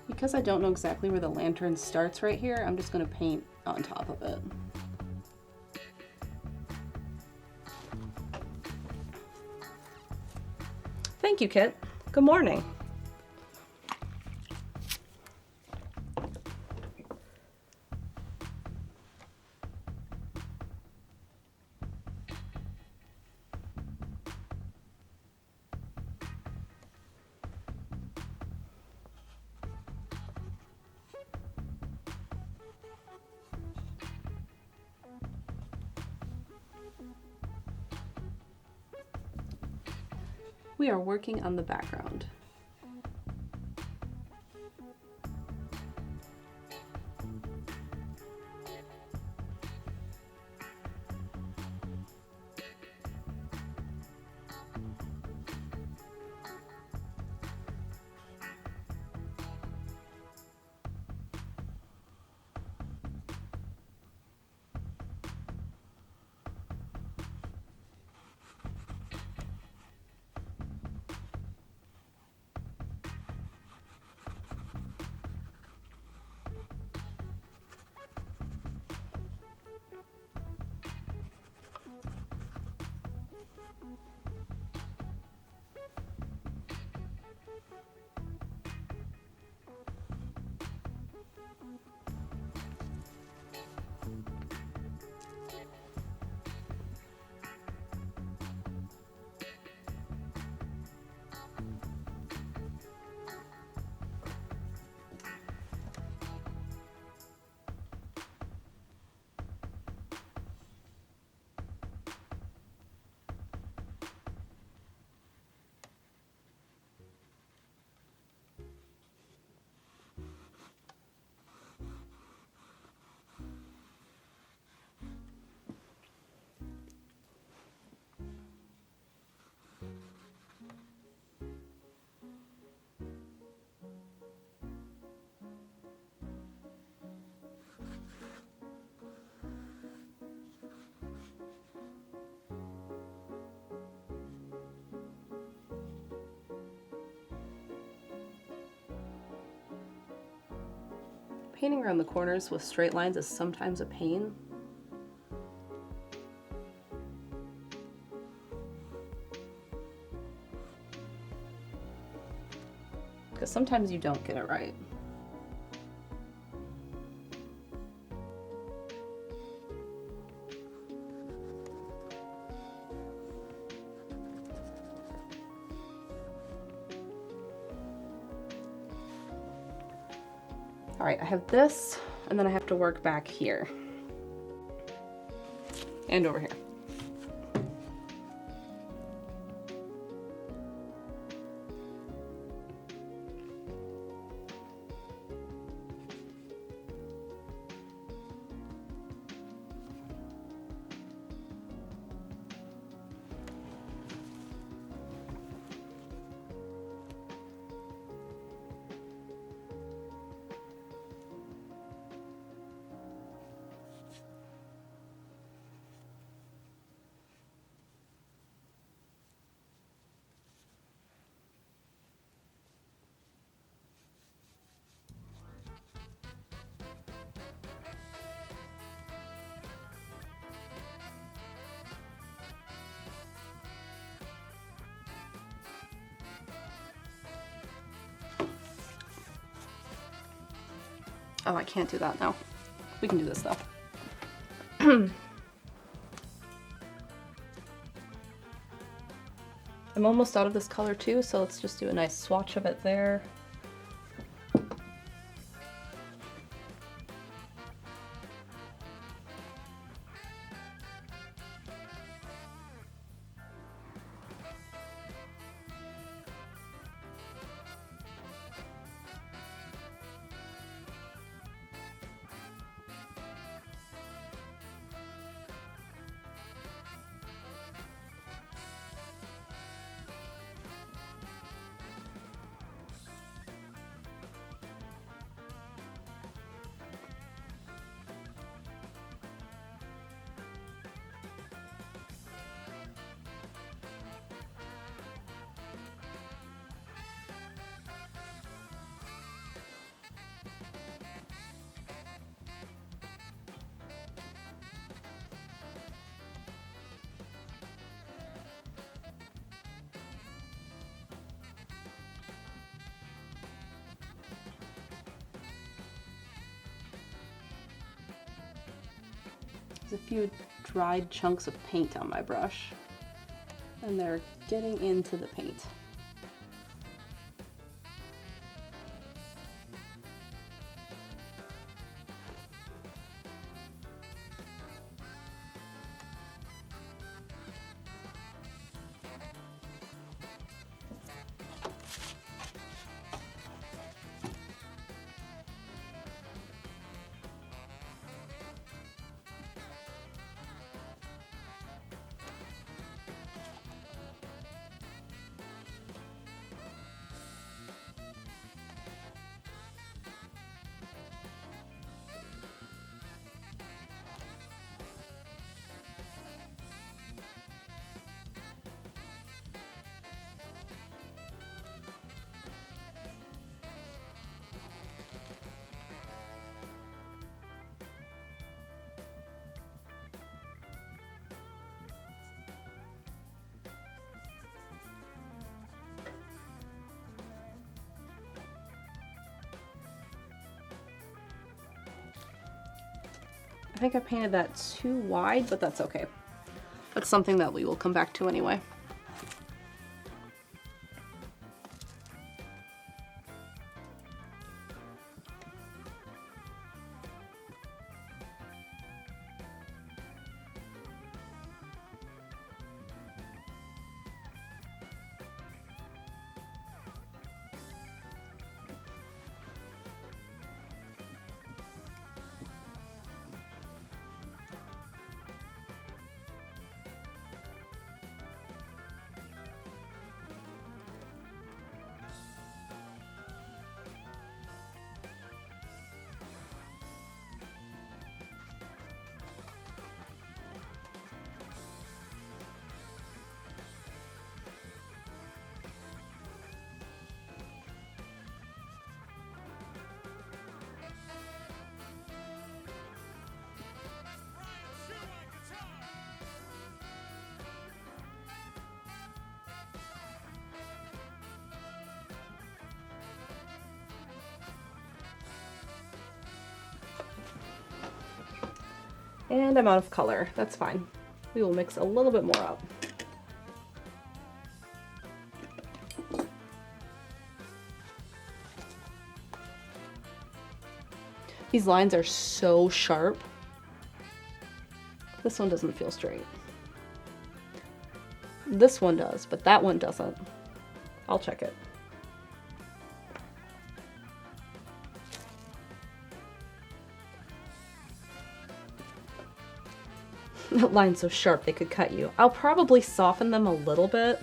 Because I don't know exactly where the lantern starts right here, I'm just gonna paint on top of it. Thank you, Kit. Good morning. We are working on the background. Painting around the corners with straight lines is sometimes a pain. Because sometimes you don't get it right. All right, I have this, and then I have to work back here and over here. Oh, I can't do that now. We can do this though. I'm almost out of this color too, so let's just do a nice swatch of it there. There's a few dried chunks of paint on my brush, and they're getting into the paint. I think I painted that too wide, but that's okay. That's something that we will come back to anyway. And I'm out of color. That's fine. We will mix a little bit more up. These lines are so sharp. This one doesn't feel straight. This one does, but that one doesn't. I'll check it. That line's so sharp they could cut you. I'll probably soften them a little bit.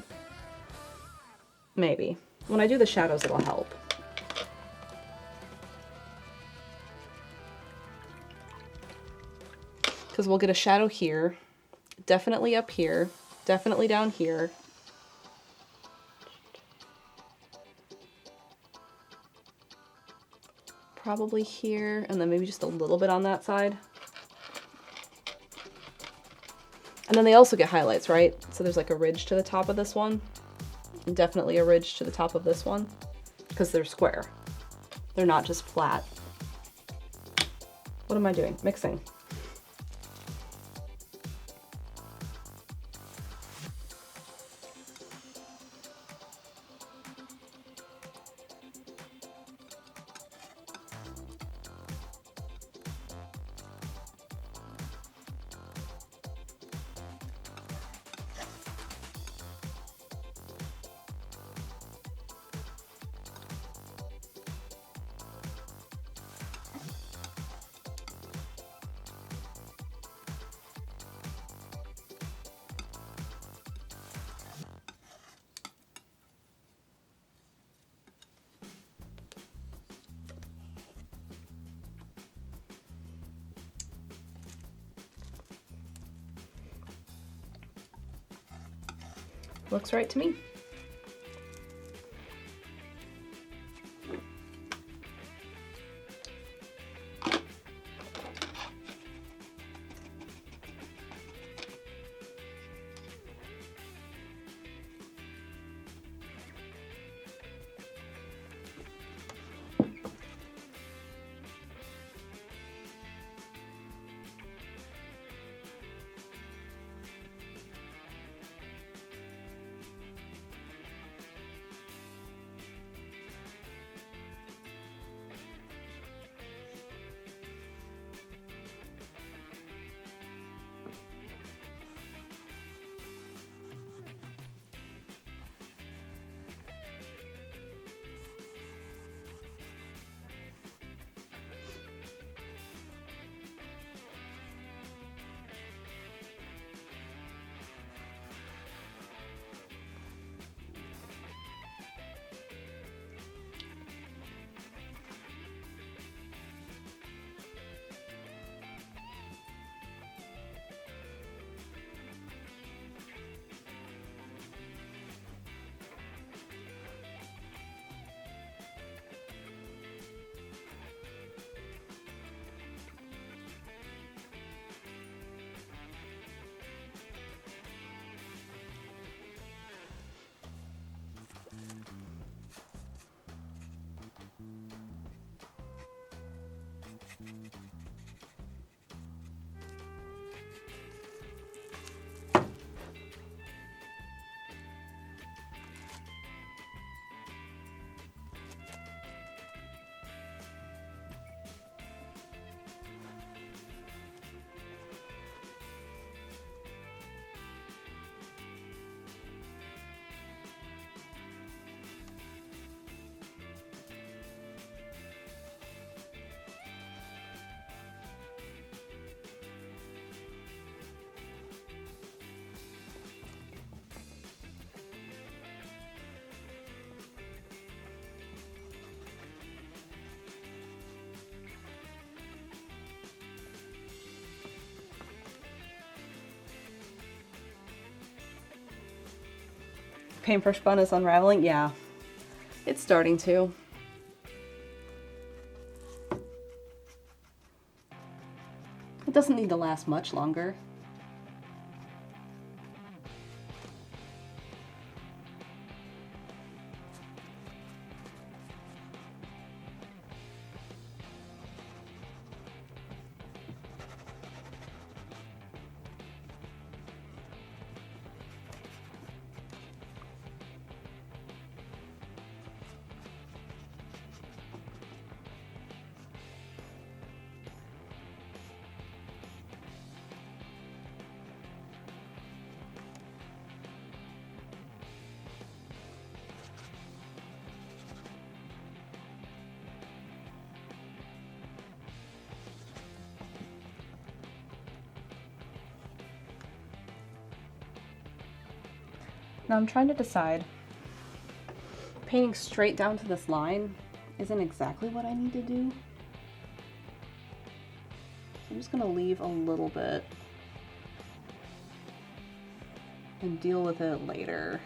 Maybe. When I do the shadows, it'll help. Because we'll get a shadow here, definitely up here, definitely down here. Probably here, and then maybe just a little bit on that side. And then they also get highlights, right? So there's like a ridge to the top of this one, and definitely a ridge to the top of this one, because they're square. They're not just flat. What am I doing? Mixing. Looks right to me. paintbrush bun is unraveling? Yeah, it's starting to. It doesn't need to last much longer. Now I'm trying to decide, painting straight down to this line isn't exactly what I need to do. So I'm just gonna leave a little bit and deal with it later.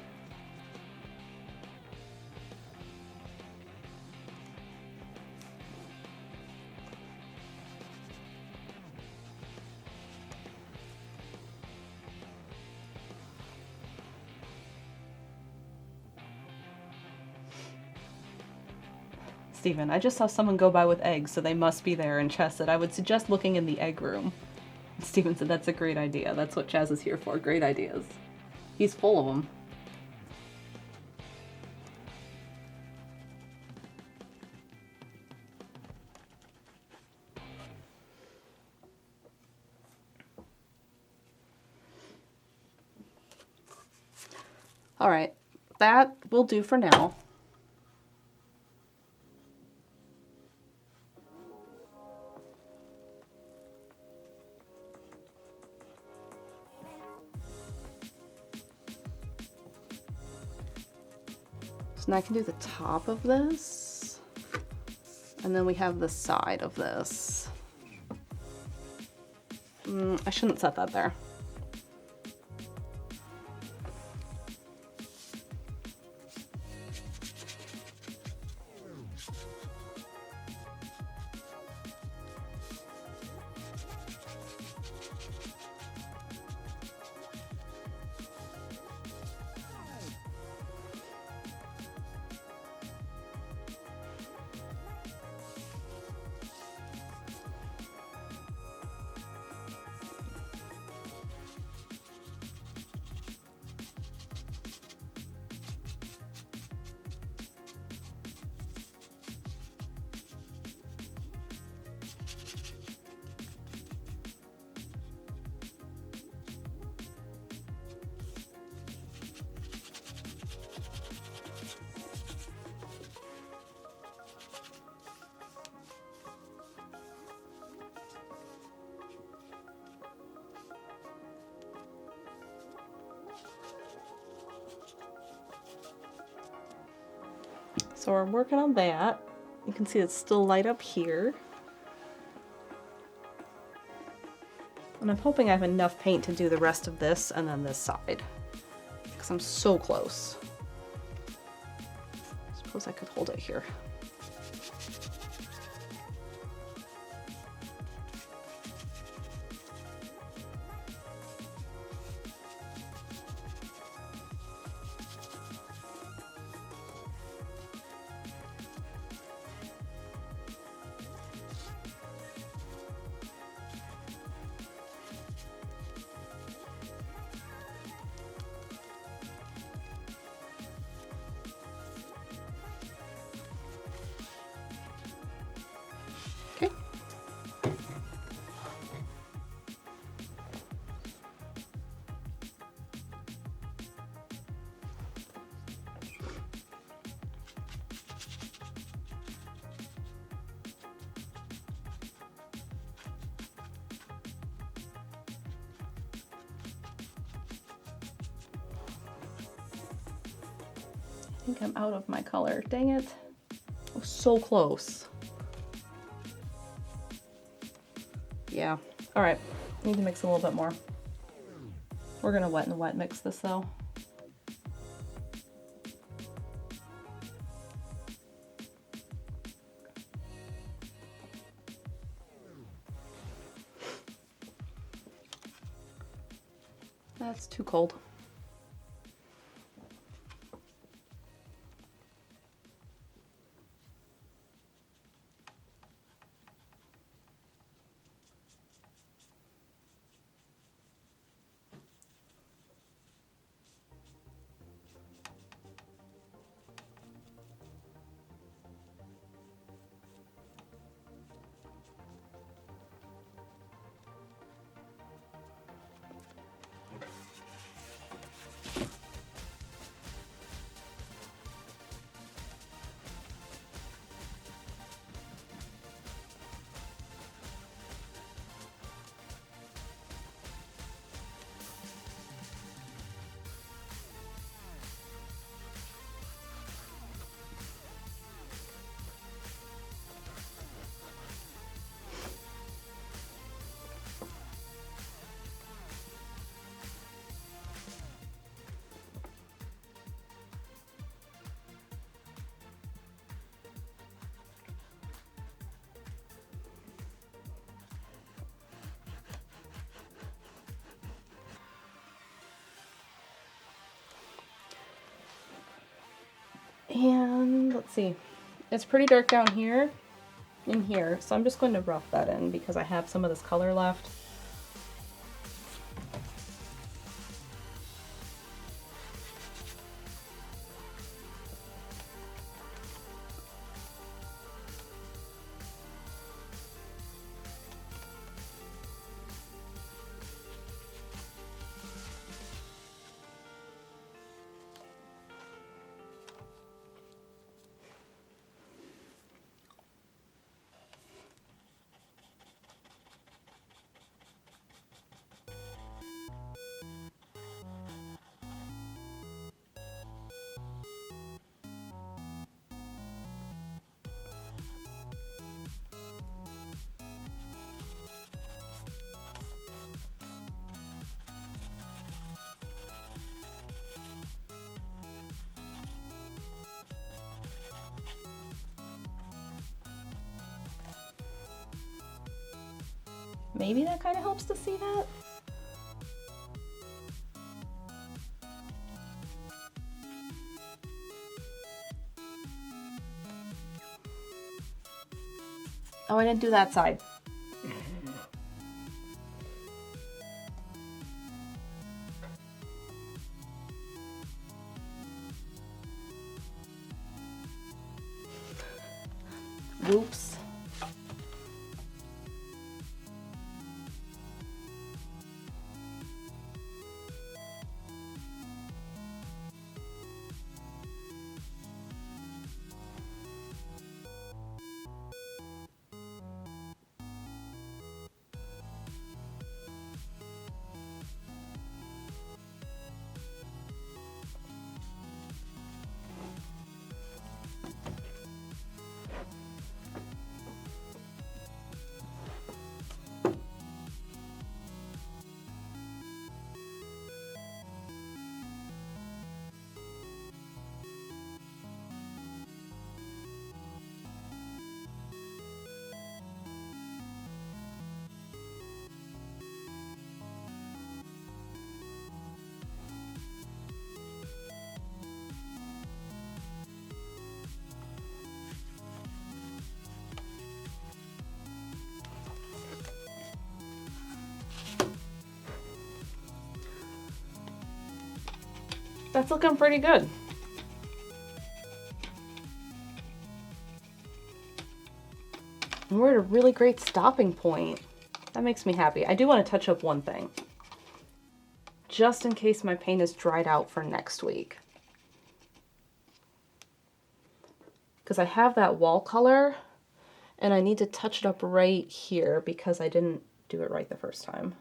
Steven, I just saw someone go by with eggs, so they must be there, and Chaz said, I would suggest looking in the egg room. Steven said, that's a great idea. That's what Chaz is here for, great ideas. He's full of them. All right, that will do for now. So now I can do the top of this, and then we have the side of this. I shouldn't set that there. So we're working on that. You can see it's still light up here. And I'm hoping I have enough paint to do the rest of this and then this side, because I'm so close. I suppose I could hold it here. Okay. I think I'm out of my color. Dang it. I was so close. Yeah. All right. Need to mix a little bit more. We're gonna wet and wet mix this though. That's too cold. And let's see, it's pretty dark down here, in here, so I'm just going to rough that in because I have some of this color left. Maybe that kind of helps to see that. Oh, I didn't do that side. Oops. That's looking pretty good. And we're at a really great stopping point. That makes me happy. I do want to touch up one thing, just in case my paint is dried out for next week. Because I have that wall color, and I need to touch it up right here because I didn't do it right the first time.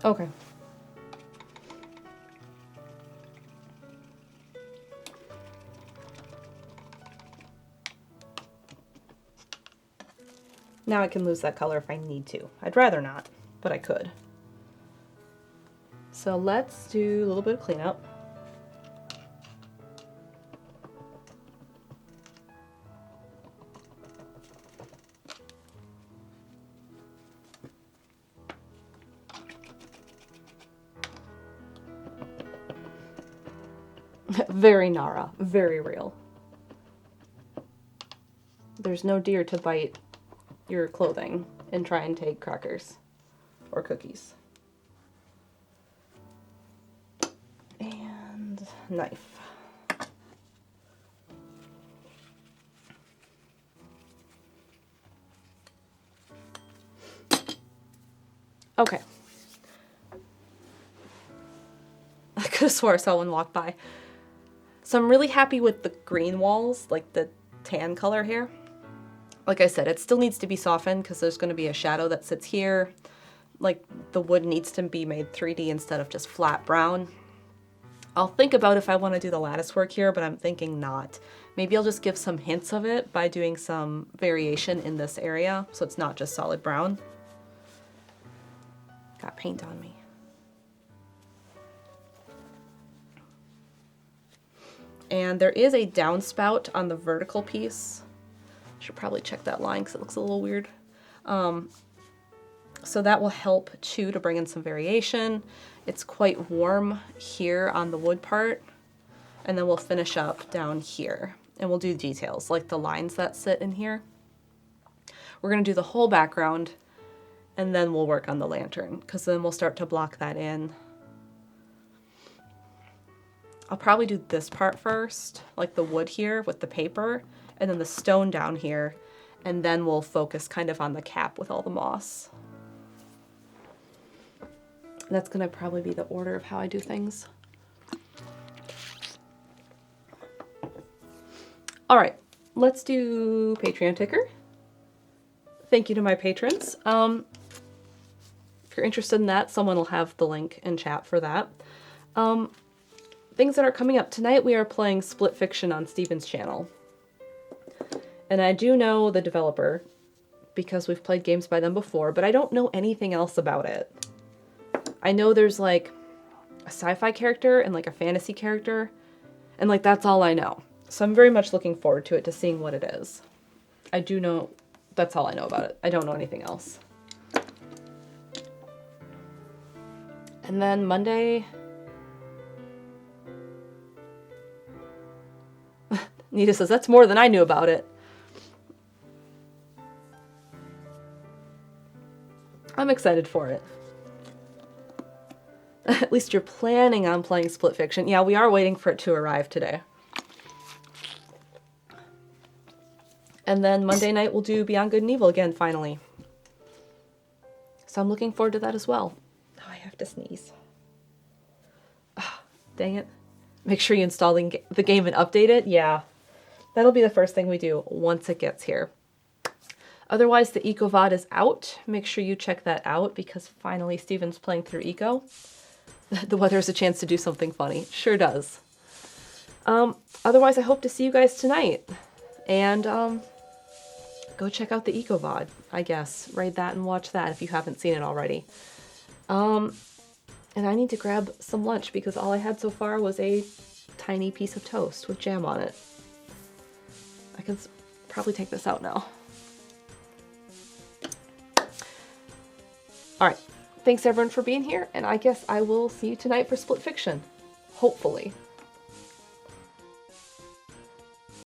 Okay. Now I can lose that color if I need to. I'd rather not, but I could. So let's do a little bit of cleanup. Very Nara, very real. There's no deer to bite your clothing and try and take crackers or cookies. And knife. Okay. I could have swore I saw one walk by. So I'm really happy with the green walls, like the tan color here. Like I said, it still needs to be softened because there's going to be a shadow that sits here. Like the wood needs to be made 3D instead of just flat brown. I'll think about if I want to do the lattice work here, but I'm thinking not. Maybe I'll just give some hints of it by doing some variation in this area so it's not just solid brown. Got paint on me. And there is a downspout on the vertical piece. Should probably check that line because it looks a little weird. So that will help too to bring in some variation. It's quite warm here on the wood part. And then we'll finish up down here. And we'll do details like the lines that sit in here. We're going to do the whole background and then we'll work on the lantern because then we'll start to block that in. I'll probably do this part first, like the wood here with the paper, and then the stone down here, and then we'll focus kind of on the cap with all the moss. That's gonna probably be the order of how I do things. All right, let's do Patreon ticker. Thank you to my patrons. If you're interested in that, someone will have the link in chat for that. Things that are coming up tonight, we are playing Split Fiction on Steven's channel. And I do know the developer because we've played games by them before, but I don't know anything else about it. I know there's like a sci-fi character and like a fantasy character, and like that's all I know. So I'm very much looking forward to it, to seeing what it is. I do know, that's all I know about it. I don't know anything else. And then Monday, Nita says, that's more than I knew about it. I'm excited for it. At least you're planning on playing Split Fiction. Yeah, we are waiting for it to arrive today. And then Monday night we'll do Beyond Good and Evil again, finally. So I'm looking forward to that as well. Oh, I have to sneeze. Oh, dang it. Make sure you install the game and update it. Yeah. That'll be the first thing we do once it gets here. Otherwise, the Eco VOD is out. Make sure you check that out because finally Steven's playing through Eco. The weather is a chance to do something funny. Sure does. Otherwise, I hope to see you guys tonight. And go check out the Eco VOD, I guess. Raid that and watch that if you haven't seen it already. And I need to grab some lunch because all I had so far was a tiny piece of toast with jam on it. I can probably take this out now. All right. Thanks everyone for being here, and I guess I will see you tonight for Split Fiction. Hopefully.